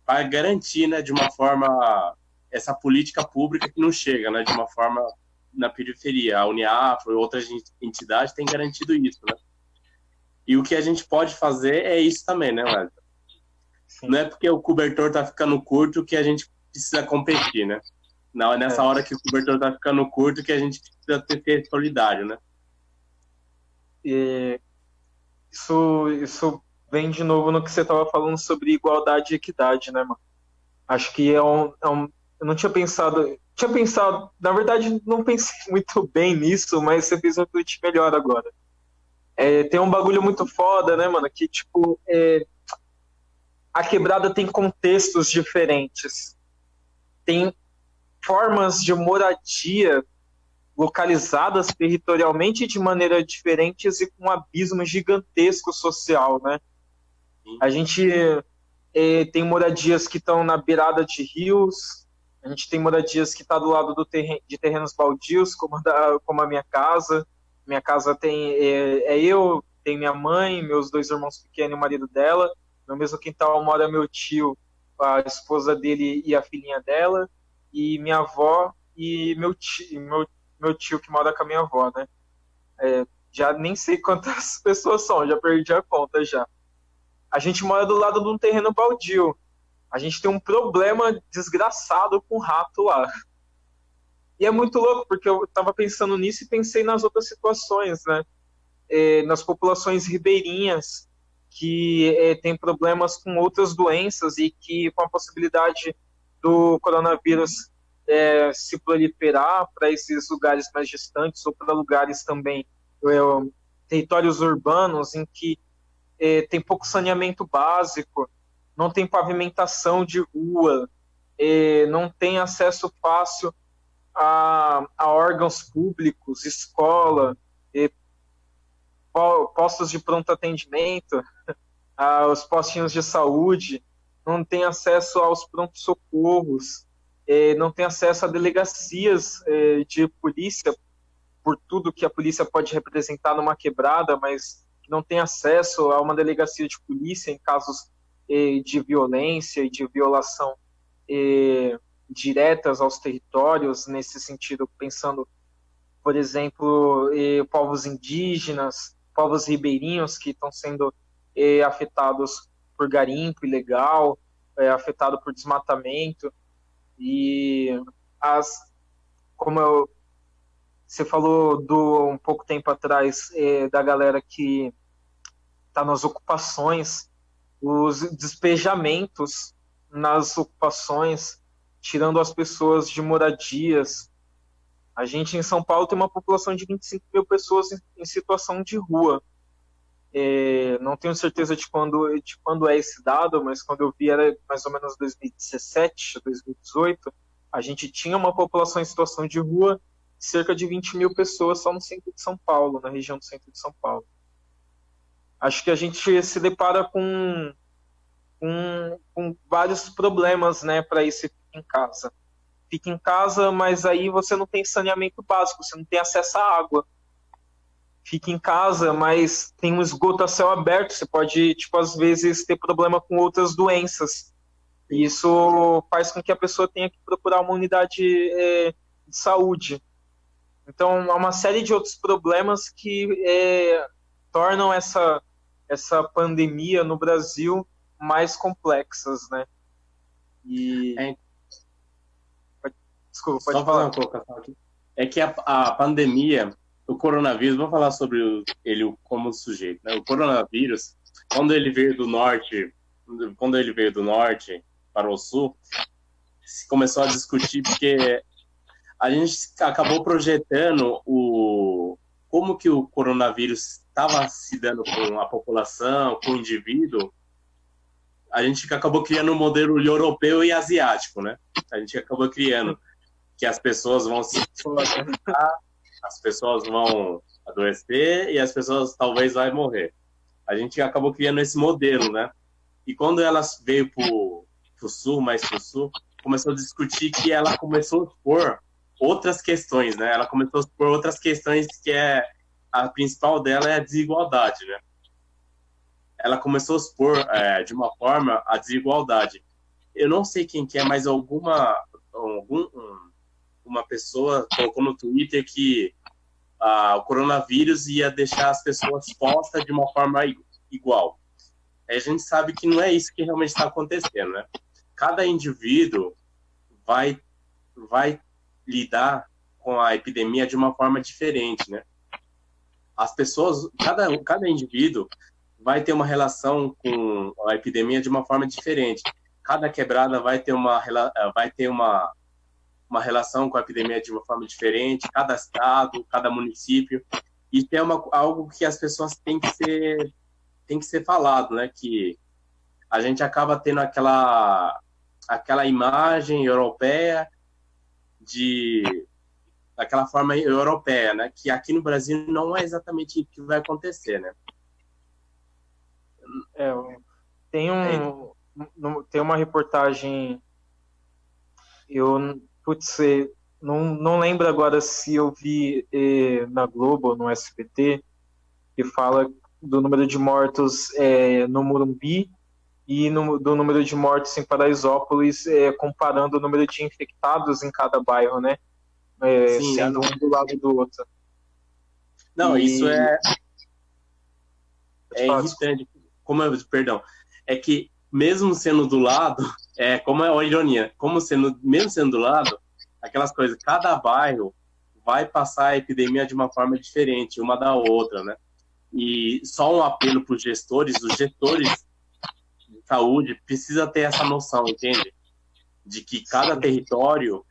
para garantir, né, de uma forma, essa política pública que não chega, né, de uma forma na periferia. A Uniafro e outras entidades têm garantido isso, né? E o que a gente pode fazer é isso também, né, Wesley? Não é porque o cobertor está ficando curto que a gente precisa competir, né? Não, é nessa hora que o cobertor está ficando curto que a gente precisa ser solidário, né? E isso vem de novo no que você estava falando sobre igualdade e equidade, né, mano? Acho que eu não tinha pensado... Na verdade, não pensei muito bem nisso, mas você fez refletir melhor agora. Tem um bagulho muito foda, né, mano? Que, tipo, a quebrada tem contextos diferentes. Tem formas de moradia localizadas territorialmente de maneira diferentes e com um abismo gigantesco social, né? A gente tem moradias que estão na beirada de rios, a gente tem moradias que estão do lado de terrenos baldios, como a minha casa. Minha casa tem eu, tem minha mãe, meus 2 irmãos pequenos e o marido dela. No mesmo quintal mora meu tio, a esposa dele e a filhinha dela, e minha avó e meu tio que mora com a minha avó, né? Já nem sei quantas pessoas são, já perdi a conta já. A gente mora do lado de um terreno baldio. A gente tem um problema desgraçado com rato lá. E é muito louco, porque eu estava pensando nisso e pensei nas outras situações, né? Nas populações ribeirinhas, que tem problemas com outras doenças e que, com a possibilidade do coronavírus se proliferar para esses lugares mais distantes ou para lugares também, territórios urbanos em que tem pouco saneamento básico, não tem pavimentação de rua, não tem acesso fácil a órgãos públicos, escola, postos de pronto atendimento, os postinhos de saúde, não tem acesso aos prontos-socorros, não tem acesso a delegacias de polícia, por tudo que a polícia pode representar numa quebrada, mas não tem acesso a uma delegacia de polícia em casos de violência e de violação diretas aos territórios, nesse sentido, pensando, por exemplo, povos indígenas, povos ribeirinhos que estão sendo afetados por garimpo ilegal, afetado por desmatamento, e você falou um pouco tempo atrás da galera que está nas ocupações, os despejamentos nas ocupações, tirando as pessoas de moradias. A gente em São Paulo tem uma população de 25 mil pessoas em situação de rua. Não tenho certeza de quando é esse dado, mas quando eu vi era mais ou menos 2017, 2018, a gente tinha uma população em situação de rua, cerca de 20 mil pessoas só no centro de São Paulo, na região do centro de São Paulo. Acho que a gente se depara com vários problemas, né, para ir se em casa. fica em casa, mas aí você não tem saneamento básico, você não tem acesso à água. Fica em casa, mas tem um esgoto a céu aberto, você pode, tipo, às vezes ter problema com outras doenças. E isso faz com que a pessoa tenha que procurar uma unidade de saúde. Então, há uma série de outros problemas que tornam essa pandemia no Brasil mais complexas, né? Desculpa, pode Só fazer falar. uma colocação aqui. É que a pandemia, o coronavírus, vamos falar sobre ele como sujeito, né? O coronavírus, quando ele veio do norte para o sul, se começou a discutir porque a gente acabou projetando como que o coronavírus estava se dando com a população, com o indivíduo. A gente acabou criando um modelo europeu e asiático, né? A gente acabou criando que as pessoas vão se infectar, as pessoas vão adoecer e as pessoas talvez vão morrer. A gente acabou criando esse modelo, né? E quando ela veio pro sul, mais pro sul, começou a discutir que ela começou a expor outras questões, né? Ela começou a expor outras questões que a principal dela é a desigualdade, né? Ela começou a expor de uma forma a desigualdade. Eu não sei quem que é, mas uma pessoa colocou no Twitter que o coronavírus ia deixar as pessoas postas de uma forma igual. A gente sabe que não é isso que realmente está acontecendo, né? Cada indivíduo vai lidar com a epidemia de uma forma diferente, né? As pessoas, cada indivíduo vai ter uma relação com a epidemia de uma forma diferente. Cada quebrada vai ter uma relação com a epidemia de uma forma diferente, cada estado, cada município. E tem algo que as pessoas têm que ser falado, né? Que a gente acaba tendo aquela imagem europeia daquela forma europeia, né? Que aqui no Brasil não é exatamente o que vai acontecer, né? Tem uma reportagem, não lembro agora se eu vi na Globo ou no SBT, que fala do número de mortos no Morumbi e do número de mortos em Paraisópolis, comparando o número de infectados em cada bairro, né? Sim, sendo um do lado do outro. Não, isso é irritante. Perdão. É que mesmo sendo do lado, como é a ironia, mesmo sendo do lado, aquelas coisas, cada bairro vai passar a epidemia de uma forma diferente, uma da outra, né? E só um apelo para os gestores de saúde precisa ter essa noção, entende? De que cada território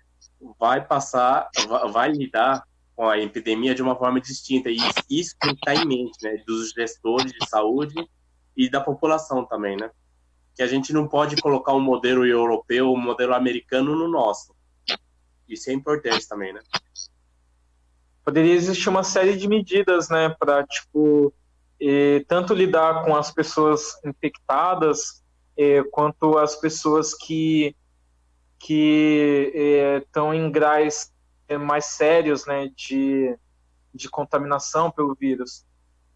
vai lidar com a epidemia de uma forma distinta, e isso tem que estar em mente, né? Dos gestores de saúde e da população também, né? Que a gente não pode colocar um modelo europeu, um modelo americano no nosso. Isso é importante também, né? Poderia existir uma série de medidas, né, para, tipo, tanto lidar com as pessoas infectadas, quanto as pessoas que estão em graus mais sérios, né, de contaminação pelo vírus.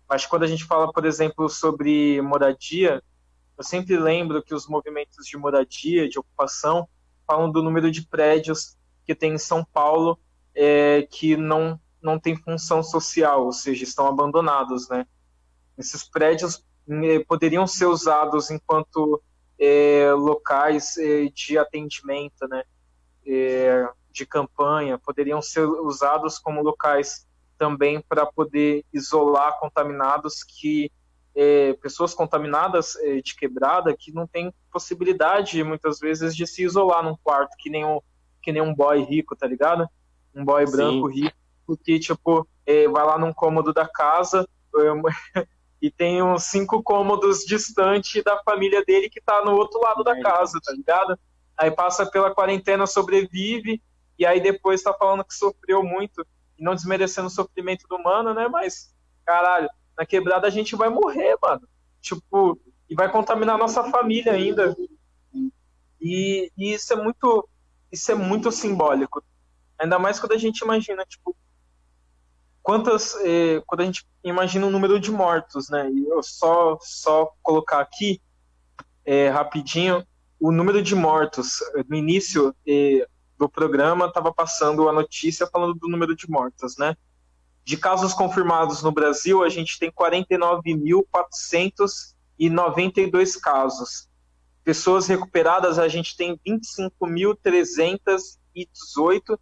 Mas quando a gente fala, por exemplo, sobre moradia, eu sempre lembro que os movimentos de moradia, de ocupação, falam do número de prédios que tem em São Paulo que não tem função social, ou seja, estão abandonados, né? Esses prédios poderiam ser usados enquanto locais de atendimento, né? De campanha, poderiam ser usados como locais também para poder isolar contaminados pessoas contaminadas de quebrada que não tem possibilidade, muitas vezes, de se isolar num quarto, que nem um boy rico, tá ligado? Um boy branco rico, porque, tipo, vai lá num cômodo da casa e tem uns 5 cômodos distante da família dele que tá no outro lado da casa, tá ligado? Aí passa pela quarentena, sobrevive, e aí depois tá falando que sofreu muito, e não desmerecendo o sofrimento do humano, né? Mas, caralho, na quebrada a gente vai morrer, mano. Tipo, e vai contaminar nossa família ainda. E isso isso é muito simbólico. Ainda mais quando a gente imagina, tipo, quando a gente imagina o número de mortos, né? E eu só colocar aqui, rapidinho, o número de mortos. No início do programa, estava passando a notícia falando do número de mortos, né? De casos confirmados no Brasil, a gente tem 49.492 casos. Pessoas recuperadas, a gente tem 25.318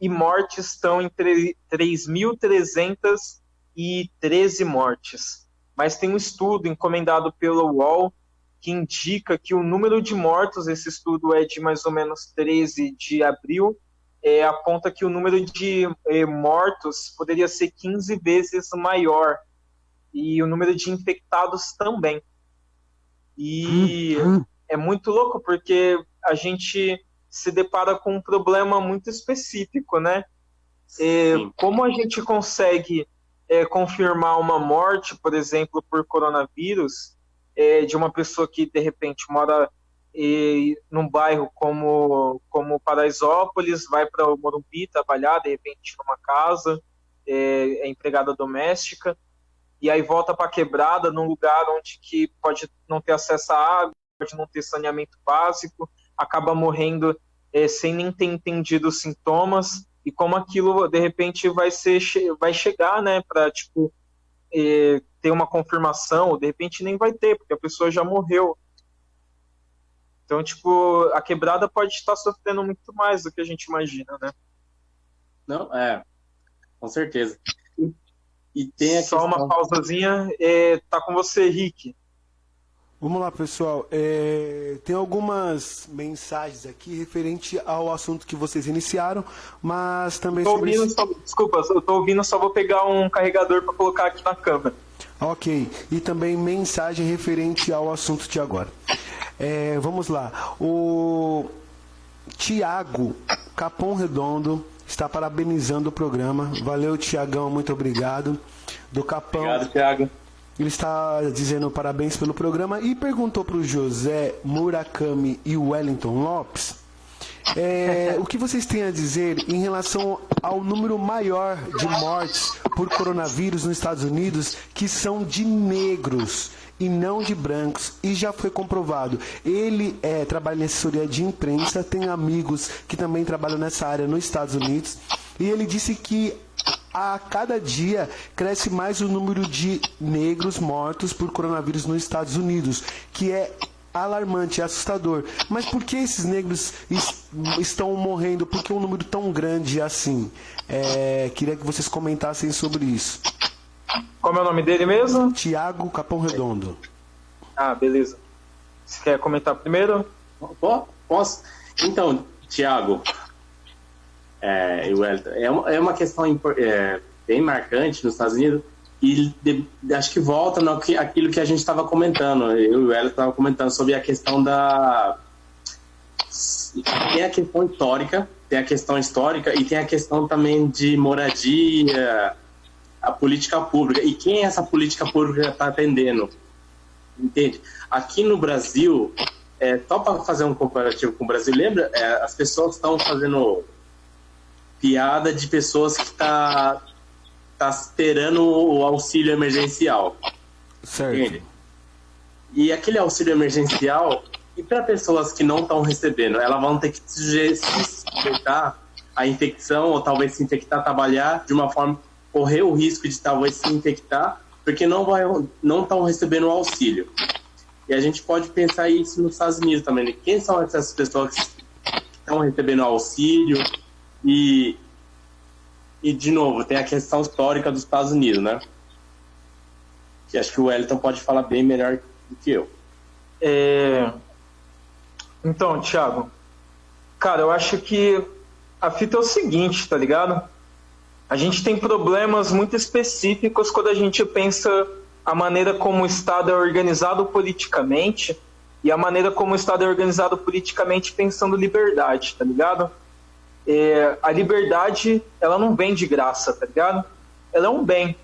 e mortes estão em 3.313 mortes. Mas tem um estudo encomendado pela UOL que indica que o número de mortos, esse estudo é de mais ou menos 13 de abril, aponta que o número de mortos poderia ser 15 vezes maior, e o número de infectados também. E é muito louco, porque a gente se depara com um problema muito específico, né? Como a gente consegue confirmar uma morte, por exemplo, por coronavírus, de uma pessoa que, de repente, mora num bairro como Paraisópolis, vai para o Morumbi trabalhar, de repente, numa casa, é empregada doméstica, e aí volta para a quebrada, num lugar onde que pode não ter acesso à água, pode não ter saneamento básico, acaba morrendo sem nem ter entendido os sintomas, e como aquilo, de repente, vai chegar, né, para, tipo, ter uma confirmação, ou de repente nem vai ter, porque a pessoa já morreu. Então, tipo, a quebrada pode estar sofrendo muito mais do que a gente imagina, né? Não, com certeza. E tem a Só uma pausazinha, tá com você, Rick. Vamos lá, pessoal. Tem algumas mensagens aqui referente ao assunto que vocês iniciaram, mas também Desculpa, eu tô ouvindo, só vou pegar um carregador para colocar aqui na câmera. Ok. E também mensagem referente ao assunto de agora. Vamos lá. O Tiago Capão Redondo está parabenizando o programa. Valeu, Tiagão, muito obrigado. Do Capão. Obrigado, Tiago. Ele está dizendo parabéns pelo programa e perguntou para o José Murakami e o Wellington Lopes o que vocês têm a dizer em relação ao número maior de mortes por coronavírus nos Estados Unidos que são de negros e não de brancos, e já foi comprovado. Ele trabalha em assessoria de imprensa, tem amigos que também trabalham nessa área nos Estados Unidos, e ele disse que a cada dia cresce mais o número de negros mortos por coronavírus nos Estados Unidos, que é alarmante, é assustador. Mas por que esses negros estão morrendo? Por que um número tão grande assim? Queria que vocês comentassem sobre isso. Como é o nome dele mesmo? Tiago Capão Redondo. Ah, beleza. Você quer comentar primeiro? Posso? Então, Tiago, é uma questão bem marcante nos Estados Unidos, e acho que volta aquilo que a gente estava comentando, eu e o Wellington estavam comentando sobre a questão tem a questão histórica, e tem a questão também de moradia, a política pública, e quem essa política pública está atendendo, entende? Aqui no Brasil, só para fazer um comparativo com o Brasil, lembra? As pessoas estão fazendo piada de pessoas que tá esperando o auxílio emergencial. Certo. Entende? E aquele auxílio emergencial, e para pessoas que não estão recebendo, elas vão ter que se sujeitar à infecção, ou talvez se infectar, trabalhar de uma forma, correr o risco de talvez se infectar, porque não estão recebendo o auxílio. E a gente pode pensar isso nos Estados Unidos também, né? Quem são essas pessoas que estão recebendo auxílio? E de novo, tem a questão histórica dos Estados Unidos, né? Que acho que o Wellington pode falar bem melhor do que eu. Então, Thiago, cara, eu acho que a fita é o seguinte, tá ligado? A gente tem problemas muito específicos quando a gente pensa a maneira como o Estado é organizado politicamente e a maneira como o Estado é organizado politicamente pensando liberdade, tá ligado? A liberdade, ela não vem de graça, tá ligado? Ela é um bem.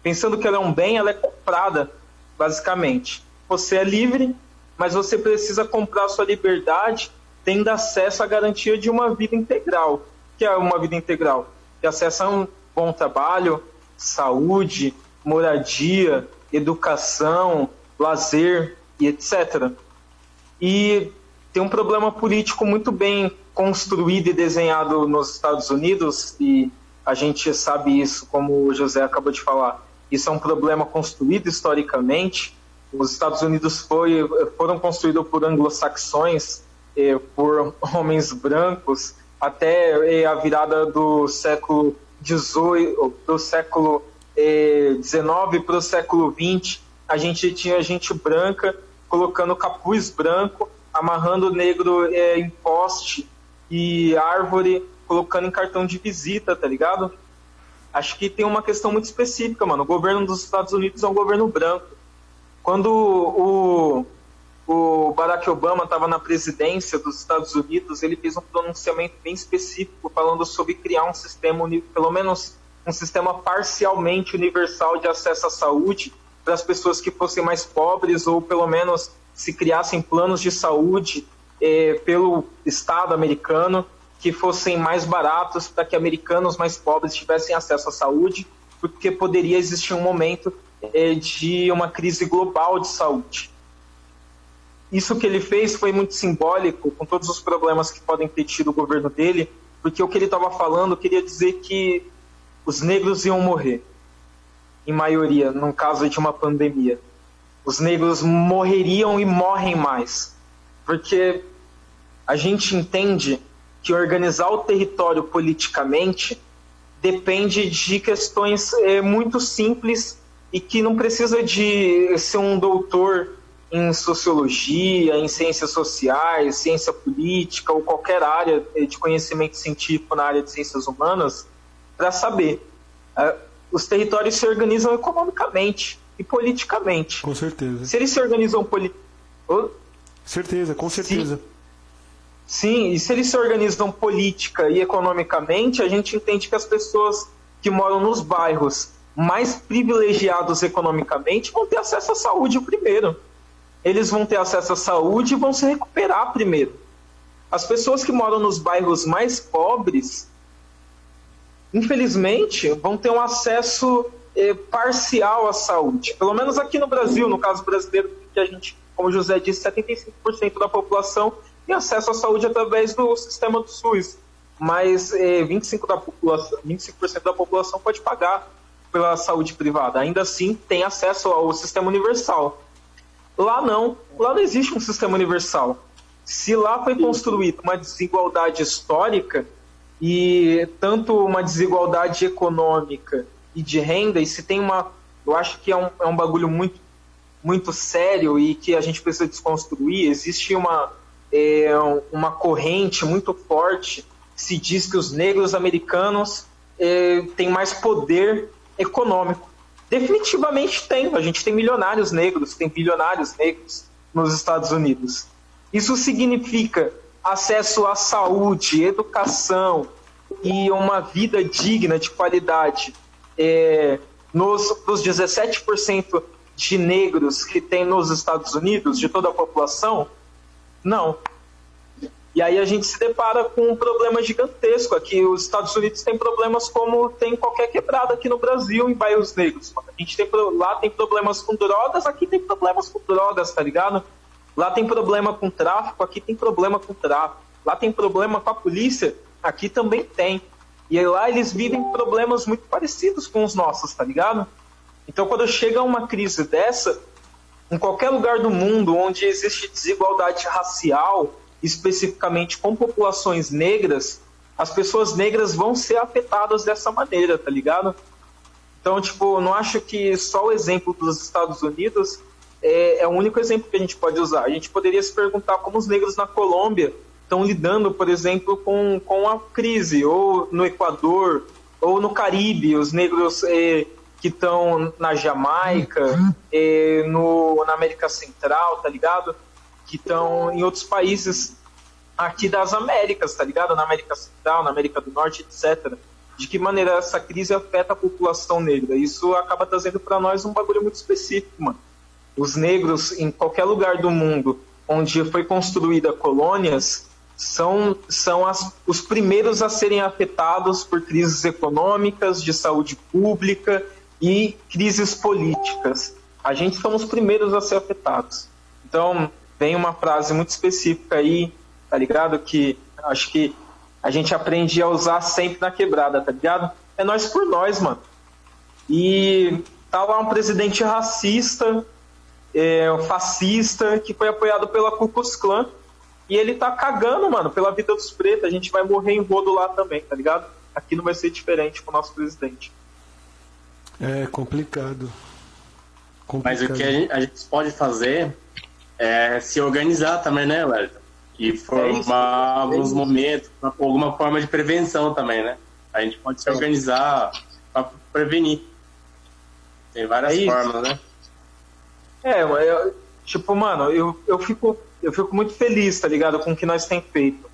Pensando que ela é um bem, ela é comprada, basicamente. Você é livre, mas você precisa comprar a sua liberdade tendo acesso à garantia de uma vida integral. O que é uma vida integral? Que acesso a um bom trabalho, saúde, moradia, educação, lazer e etc. E tem um problema político muito bem construído e desenhado nos Estados Unidos, e a gente sabe isso, como o José acabou de falar. Isso é um problema construído historicamente. Os Estados Unidos foram construídos por anglo-saxões, por homens brancos, até a virada do século XIX, do século XIX para o século XX. A gente tinha gente branca colocando capuz branco, amarrando o negro em poste e árvore, colocando em cartão de visita, tá ligado? Acho que tem uma questão muito específica, mano. O governo dos Estados Unidos é um governo branco. Quando o Barack Obama estava na presidência dos Estados Unidos, ele fez um pronunciamento bem específico falando sobre criar um sistema, pelo menos um sistema parcialmente universal de acesso à saúde para as pessoas que fossem mais pobres, ou pelo menos se criassem planos de saúde pelo Estado americano que fossem mais baratos, para que americanos mais pobres tivessem acesso à saúde, porque poderia existir um momento de uma crise global de saúde. Isso que ele fez foi muito simbólico, com todos os problemas que podem ter tido o governo dele, porque o que ele estava falando queria dizer que os negros iam morrer, em maioria, no caso de uma pandemia. Os negros morreriam e morrem mais, porque a gente entende que organizar o território politicamente depende de questões muito simples e que não precisa de ser um doutor em sociologia, em ciências sociais, ciência política ou qualquer área de conhecimento científico na área de ciências humanas para saber. Os territórios se organizam economicamente e politicamente. Com certeza. Se eles se organizam Certeza, com certeza. Sim, e se eles se organizam política e economicamente, a gente entende que as pessoas que moram nos bairros mais privilegiados economicamente vão ter acesso à saúde primeiro. Eles vão ter acesso à saúde e vão se recuperar primeiro. As pessoas que moram nos bairros mais pobres, infelizmente, vão ter um acesso parcial à saúde. Pelo menos aqui no Brasil, no caso brasileiro, que a gente, como o José disse, 75% da população tem acesso à saúde através do sistema do SUS. Mas 25% da população pode pagar pela saúde privada. Ainda assim, tem acesso ao sistema universal. Lá não existe um sistema universal. Se lá foi construída uma desigualdade histórica, e tanto uma desigualdade econômica e de renda, e se tem eu acho que é um bagulho muito, muito sério e que a gente precisa desconstruir. Existe uma corrente muito forte que se diz que os negros americanos têm mais poder econômico. Definitivamente tem. A gente tem milionários negros, tem bilionários negros nos Estados Unidos. Isso significa acesso à saúde, educação e uma vida digna, de qualidade nos 17% de negros que tem nos Estados Unidos, de toda a população? Não. E aí a gente se depara com um problema gigantesco. Aqui os Estados Unidos têm problemas como tem qualquer quebrada aqui no Brasil, em bairros negros. Lá tem problemas com drogas, aqui tem problemas com drogas, tá ligado? Lá tem problema com tráfico, aqui tem problema com tráfico. Lá tem problema com a polícia, aqui também tem. E aí lá eles vivem problemas muito parecidos com os nossos, tá ligado? Então quando chega uma crise dessa, em qualquer lugar do mundo onde existe desigualdade racial, especificamente com populações negras, as pessoas negras vão ser afetadas dessa maneira, tá ligado? Então, não acho que só o exemplo dos Estados Unidos é o único exemplo que a gente pode usar. A gente poderia se perguntar como os negros na Colômbia estão lidando, por exemplo, com a crise, ou no Equador, ou no Caribe, os negros que estão na Jamaica, na América Central, tá ligado? Que estão em outros países aqui das Américas, tá ligado? Na América Central, na América do Norte, etc. De que maneira essa crise afeta a população negra? Isso acaba trazendo para nós um bagulho muito específico, mano. Os negros, em qualquer lugar do mundo onde foi construída colônias, são os primeiros a serem afetados por crises econômicas, de saúde pública e crises políticas. A gente somos os primeiros a ser afetados. Então, vem uma frase muito específica aí, tá ligado? Que acho que a gente aprende a usar sempre na quebrada, tá ligado? É nós por nós, mano. E tá lá um presidente racista, fascista, que foi apoiado pela Ku Klux Klan. E ele tá cagando, mano, pela vida dos pretos. A gente vai morrer em rodo lá também, tá ligado? Aqui não vai ser diferente com o nosso presidente. É complicado. Mas o que a gente pode fazer é se organizar também, né, Wellington? E formar alguns momentos, alguma forma de prevenção também, né? A gente pode se organizar para prevenir. Tem várias formas, né? Mano, eu fico muito feliz, tá ligado, com o que nós temos feito.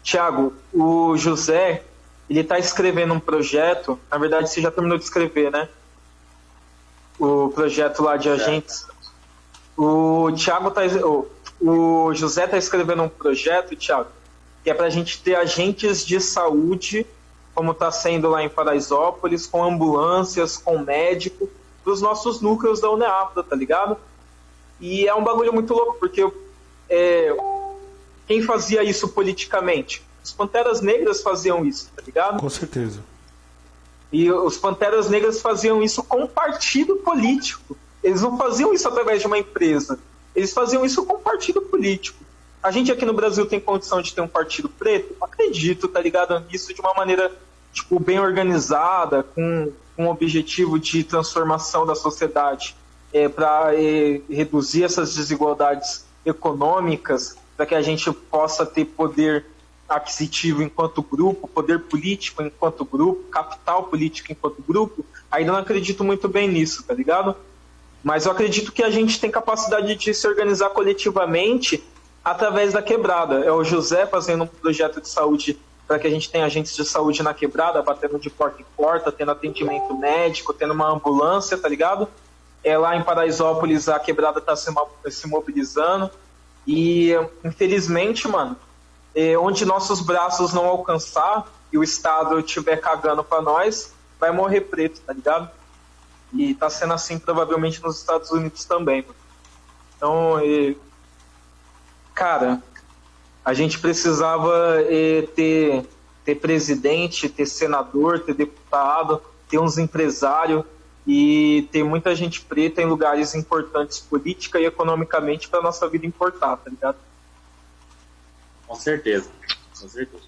Thiago, o José, ele tá escrevendo um projeto, na verdade você já terminou de escrever, né? O projeto lá de agentes. O José tá escrevendo um projeto, Thiago, que é pra gente ter agentes de saúde, como tá sendo lá em Paraisópolis, com ambulâncias, com médico, dos nossos núcleos da UNEAPDA, tá ligado? E é um bagulho muito louco, porque quem fazia isso politicamente? Os Panteras Negras faziam isso, tá ligado? Com certeza. E os Panteras Negras faziam isso com um partido político. Eles não faziam isso através de uma empresa. Eles faziam isso com um partido político. A gente aqui no Brasil tem condição de ter um partido preto? Acredito, tá ligado? Isso de uma maneira, tipo, bem organizada, com um objetivo de transformação da sociedade, para reduzir essas desigualdades econômicas, para que a gente possa ter poder aquisitivo enquanto grupo, poder político enquanto grupo, capital político enquanto grupo. Ainda não acredito muito bem nisso, tá ligado? Mas eu acredito que a gente tem capacidade de se organizar coletivamente através da quebrada. É o José fazendo um projeto de saúde para que a gente tenha agentes de saúde na quebrada, batendo de porta em porta, tendo atendimento médico, tendo uma ambulância, tá ligado? Lá em Paraisópolis a quebrada tá se mobilizando. E, infelizmente, mano, onde nossos braços não alcançar e o Estado estiver cagando para nós, vai morrer preto, tá ligado? E tá sendo assim provavelmente nos Estados Unidos também, mano. Então, cara, a gente precisava ter presidente, ter senador, ter deputado, ter uns empresários e ter muita gente preta em lugares importantes política e economicamente para nossa vida importar, tá ligado? Com certeza, com certeza.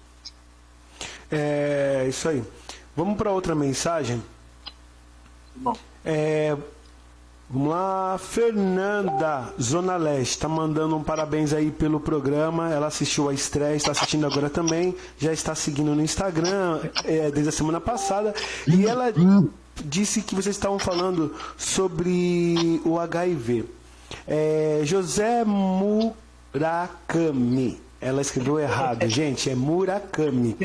É isso aí. Vamos para outra mensagem? Bom. Vamos lá, Fernanda, Zona Leste, está mandando um parabéns aí pelo programa. Ela assistiu a estreia, está assistindo agora também, já está seguindo no Instagram desde a semana passada. E ela disse que vocês estavam falando sobre o HIV. José Murakami. Ela escreveu errado, gente, é Murakami.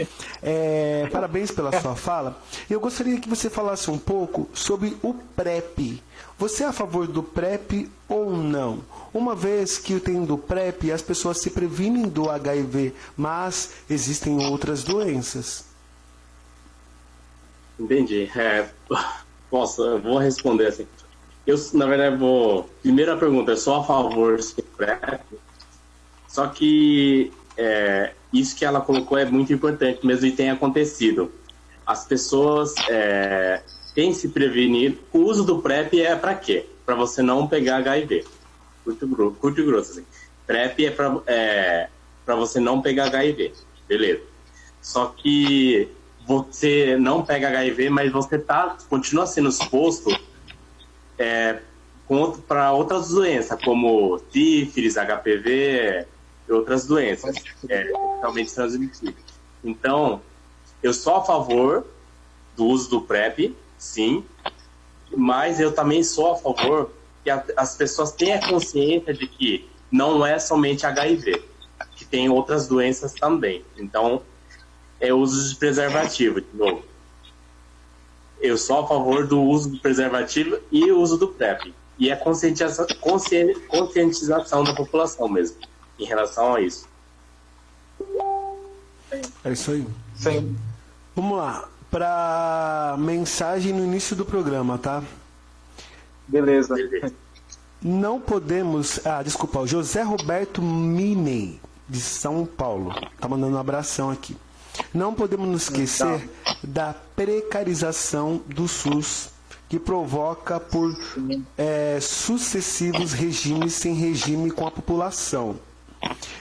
Parabéns pela sua fala. Eu gostaria que você falasse um pouco sobre o PrEP. Você é a favor do PrEP ou não? Uma vez que tendo PrEP, as pessoas se previnem do HIV, mas existem outras doenças. Entendi. Eu vou responder assim. Eu, na verdade, primeira pergunta, eu sou a favor do PrEP. Só que isso que ela colocou é muito importante mesmo e tem acontecido. As pessoas têm se prevenido. O uso do PrEP é para quê? Para você não pegar HIV. Curto e grosso. Assim. PrEP é para você não pegar HIV. Beleza. Só que você não pega HIV, mas você continua sendo exposto para outras doenças, como sífilis, HPV... e outras doenças, realmente transmissíveis. Então, eu sou a favor do uso do PrEP, sim, mas eu também sou a favor que as pessoas tenham consciência de que não é somente HIV, que tem outras doenças também. Então, é o uso de preservativo, de novo. Eu sou a favor do uso do preservativo e o uso do PrEP. E a conscientização da população mesmo, em relação a isso. É isso aí. Sim. Vamos lá. Para mensagem no início do programa, tá? Beleza. Não podemos... desculpa. O José Roberto Miney, de São Paulo. Tá mandando um abração aqui. Não podemos nos esquecer da precarização do SUS, que provoca por sucessivos regimes sem regime com a população.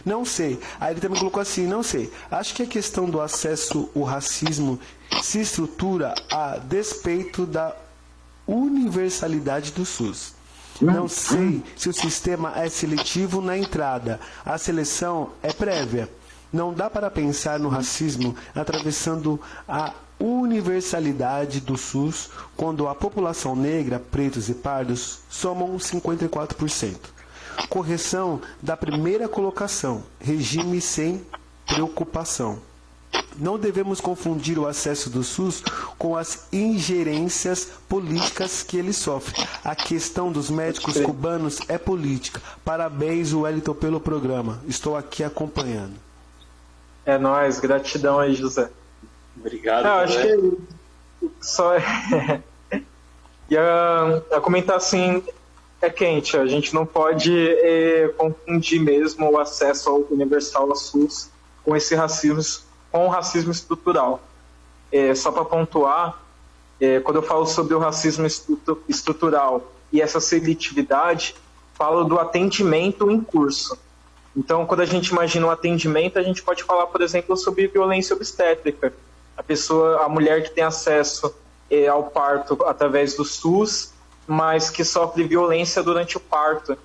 Não sei. Aí ele também colocou assim, não sei. Acho que a questão do acesso ao racismo se estrutura a despeito da universalidade do SUS. Não sei se o sistema é seletivo na entrada. A seleção é prévia. Não dá para pensar no racismo atravessando a universalidade do SUS quando a população negra, pretos e pardos somam 54%. Correção da primeira colocação, regime sem preocupação. Não devemos confundir o acesso do SUS com as ingerências políticas que ele sofre. A questão dos médicos cubanos é política. Parabéns, Wellington, pelo programa. Estou aqui acompanhando. É nóis, gratidão aí, José. Obrigado. Acho que só ia comentar assim, é quente, a gente não pode confundir mesmo o acesso ao universal ao SUS com esse racismo, com o racismo estrutural. Só para pontuar, quando eu falo sobre o racismo estrutural e essa seletividade, falo do atendimento em curso. Então, quando a gente imagina um atendimento, a gente pode falar, por exemplo, sobre violência obstétrica. A mulher que tem acesso ao parto através do SUS, mas que sofre violência durante o parto.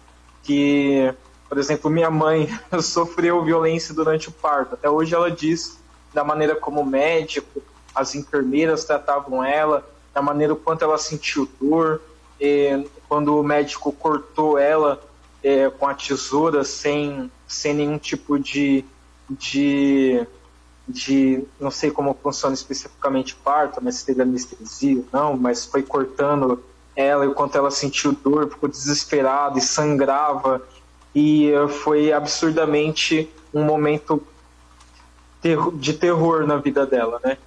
Que, por exemplo, minha mãe sofreu violência durante o parto. Até hoje ela diz da maneira como o médico, as enfermeiras tratavam ela, da maneira o quanto ela sentiu dor, quando o médico cortou ela com a tesoura sem nenhum tipo de não sei como funciona especificamente parto, mas se teve anestesia ou não, mas foi cortando ela e o quanto ela sentiu dor, ficou desesperada e sangrava, e foi absurdamente um momento de terror na vida dela, né?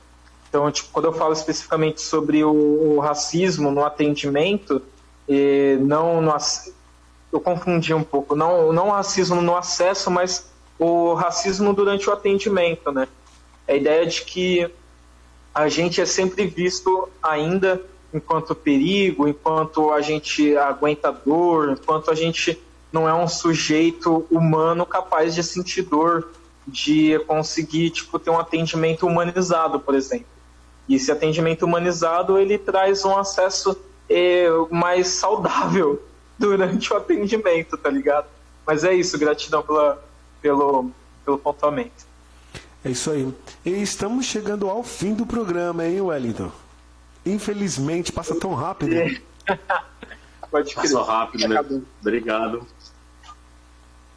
Então, quando eu falo especificamente sobre o racismo no atendimento, eu confundi um pouco, não o racismo no acesso, mas o racismo durante o atendimento, né? A ideia de que a gente é sempre visto ainda enquanto perigo, enquanto a gente aguenta dor, enquanto a gente não é um sujeito humano capaz de sentir dor, de conseguir ter um atendimento humanizado, por exemplo. E esse atendimento humanizado, ele traz um acesso mais saudável durante o atendimento, tá ligado? Mas é isso, gratidão pelo pontuamento. É isso aí. E estamos chegando ao fim do programa, hein, Wellington? Infelizmente, passa tão rápido. Pode crer. Passou rápido, né? Obrigado.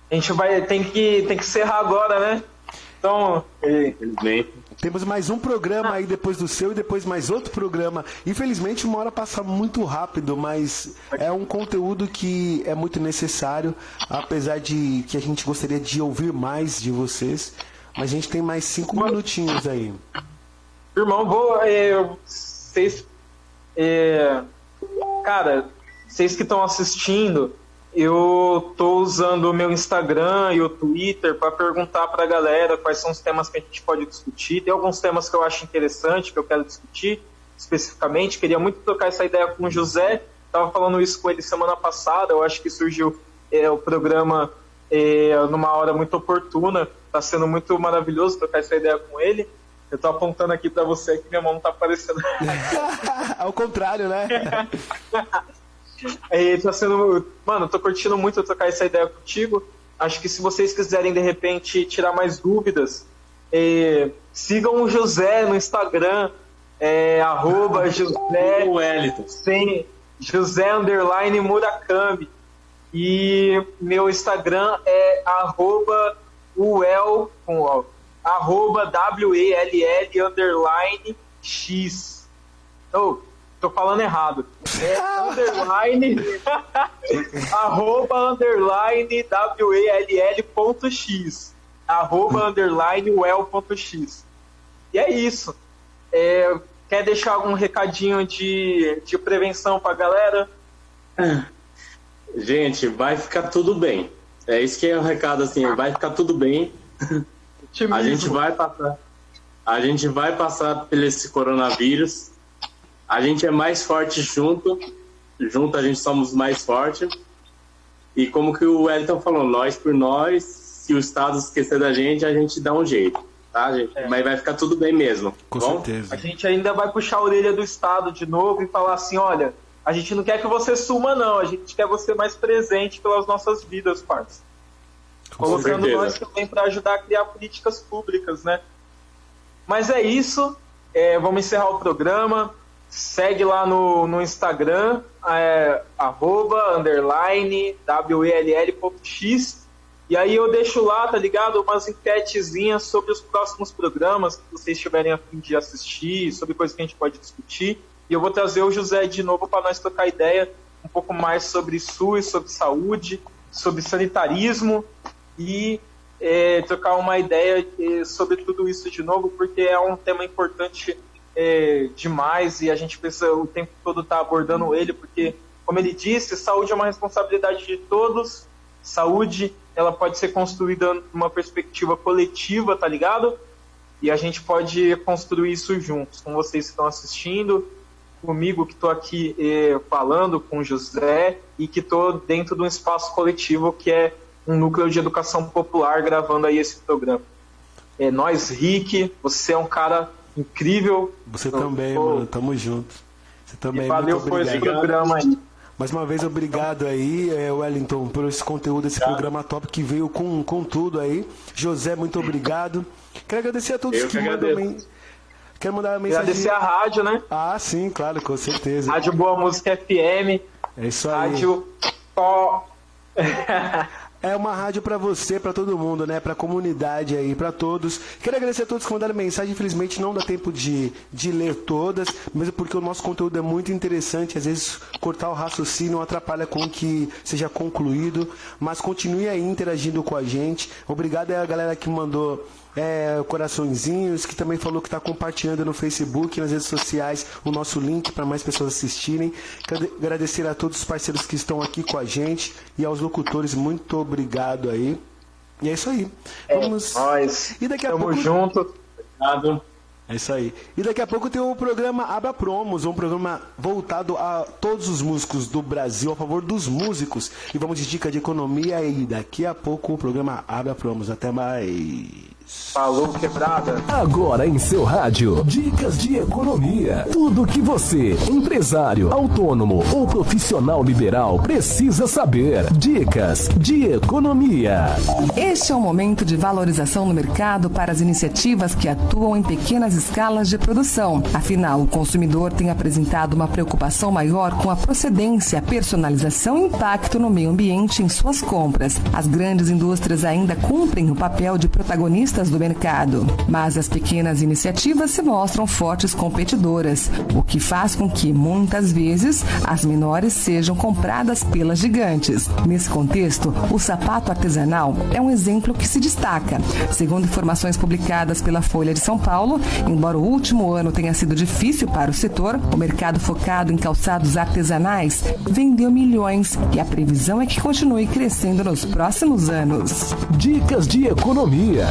A gente tem que encerrar agora, né? Então, infelizmente. Temos mais um programa aí depois do seu e depois mais outro programa. Infelizmente, uma hora passa muito rápido, mas é um conteúdo que é muito necessário, apesar de que a gente gostaria de ouvir mais de vocês. Mas a gente tem mais 5 minutinhos aí. Irmão, vocês que estão assistindo, eu tô usando o meu Instagram e o Twitter para perguntar para a galera quais são os temas que a gente pode discutir. Tem alguns temas que eu acho interessante, que eu quero discutir especificamente. Queria muito trocar essa ideia com o José. Estava falando isso com ele semana passada. Eu acho que surgiu o programa numa hora muito oportuna. Está sendo muito maravilhoso trocar essa ideia com ele. Eu tô apontando aqui para você que minha mão não tá aparecendo. Ao contrário, né? Tá sendo... Mano, eu tô curtindo muito trocar essa ideia contigo. Acho que se vocês quiserem, de repente, tirar mais dúvidas, sigam o José no Instagram, @José Wellington. José Murakami. E meu Instagram é @Well, @WELL_X. Tô falando errado. Underline @WELL.x. @_well.x. E é isso. Quer deixar algum recadinho de prevenção pra galera? Gente, vai ficar tudo bem. É isso que é o recado, assim, vai ficar tudo bem. A gente vai passar por esse coronavírus. A gente é mais forte junto. Junto a gente somos mais fortes. E como que o Wellington falou, nós por nós, se o Estado esquecer da gente, a gente dá um jeito, tá, gente? Mas vai ficar tudo bem mesmo. Com bom? certeza. A gente ainda vai puxar a orelha do Estado de novo e falar assim, olha, a gente não quer que você suma, não. A gente quer você mais presente pelas nossas vidas, parça. Colocando certeza. nós também para ajudar a criar políticas públicas, né? Mas é isso. Vamos encerrar o programa. Segue lá no Instagram, @_WELL.x. E aí eu deixo lá, tá ligado? Umas enquetezinhas sobre os próximos programas que vocês tiverem a fim de assistir, sobre coisas que a gente pode discutir. E eu vou trazer o José de novo para nós trocar ideia um pouco mais sobre SUS, sobre saúde, sobre sanitarismo e trocar uma ideia sobre tudo isso de novo, porque é um tema importante demais e a gente precisa o tempo todo estar abordando ele, porque, como ele disse, saúde é uma responsabilidade de todos. Saúde, ela pode ser construída numa perspectiva coletiva, tá ligado? E a gente pode construir isso juntos, com vocês que estão assistindo, comigo que estou aqui falando, com o José, e que estou dentro de um espaço coletivo que é um núcleo de educação popular gravando aí esse programa. É nóis, Rick, você é um cara incrível. Você também, mano, tamo junto. Você também, e valeu muito por esse obrigado. programa aí. Mais uma vez, obrigado aí, Wellington, por esse conteúdo, esse programa top que veio com tudo aí. José, muito obrigado. Quero agradecer a todos que mandam. Quero mandar uma mensagem. Agradecer a rádio, né? Ah, sim, claro, com certeza. Rádio Boa Música FM. É isso aí. Rádio É uma rádio pra você, pra todo mundo, né? Pra comunidade aí, pra todos. Quero agradecer a todos que mandaram mensagem. Infelizmente não dá tempo de ler todas, mesmo porque o nosso conteúdo é muito interessante. Às vezes cortar o raciocínio atrapalha com que seja concluído. Mas continue aí interagindo com a gente. Obrigado a galera que mandou coraçõezinhos, que também falou que está compartilhando no Facebook, nas redes sociais, o nosso link para mais pessoas assistirem. Quero agradecer a todos os parceiros que estão aqui com a gente e aos locutores, muito obrigado aí. E é isso aí. Vamos. Nós. E daqui a Tamo pouco. junto. Obrigado. É isso aí. E daqui a pouco tem o programa Abra Promos, um programa voltado a todos os músicos do Brasil, a favor dos músicos. E vamos de dica de economia e daqui a pouco o programa Abra Promos. Até mais. Falou, quebrada. Agora em seu rádio, dicas de economia. Tudo que você, empresário, autônomo ou profissional liberal, precisa saber. Dicas de economia. Este é um momento de valorização no mercado para as iniciativas que atuam em pequenas escalas de produção. Afinal, o consumidor tem apresentado uma preocupação maior com a procedência, personalização e impacto no meio ambiente em suas compras. As grandes indústrias ainda cumprem o papel de protagonistas do mercado, mas as pequenas iniciativas se mostram fortes competidoras, o que faz com que, muitas vezes, as menores sejam compradas pelas gigantes. Nesse contexto, o sapato artesanal é um exemplo que se destaca. Segundo informações publicadas pela Folha de São Paulo, embora o último ano tenha sido difícil para o setor, o mercado focado em calçados artesanais vendeu milhões e a previsão é que continue crescendo nos próximos anos. Dicas de economia.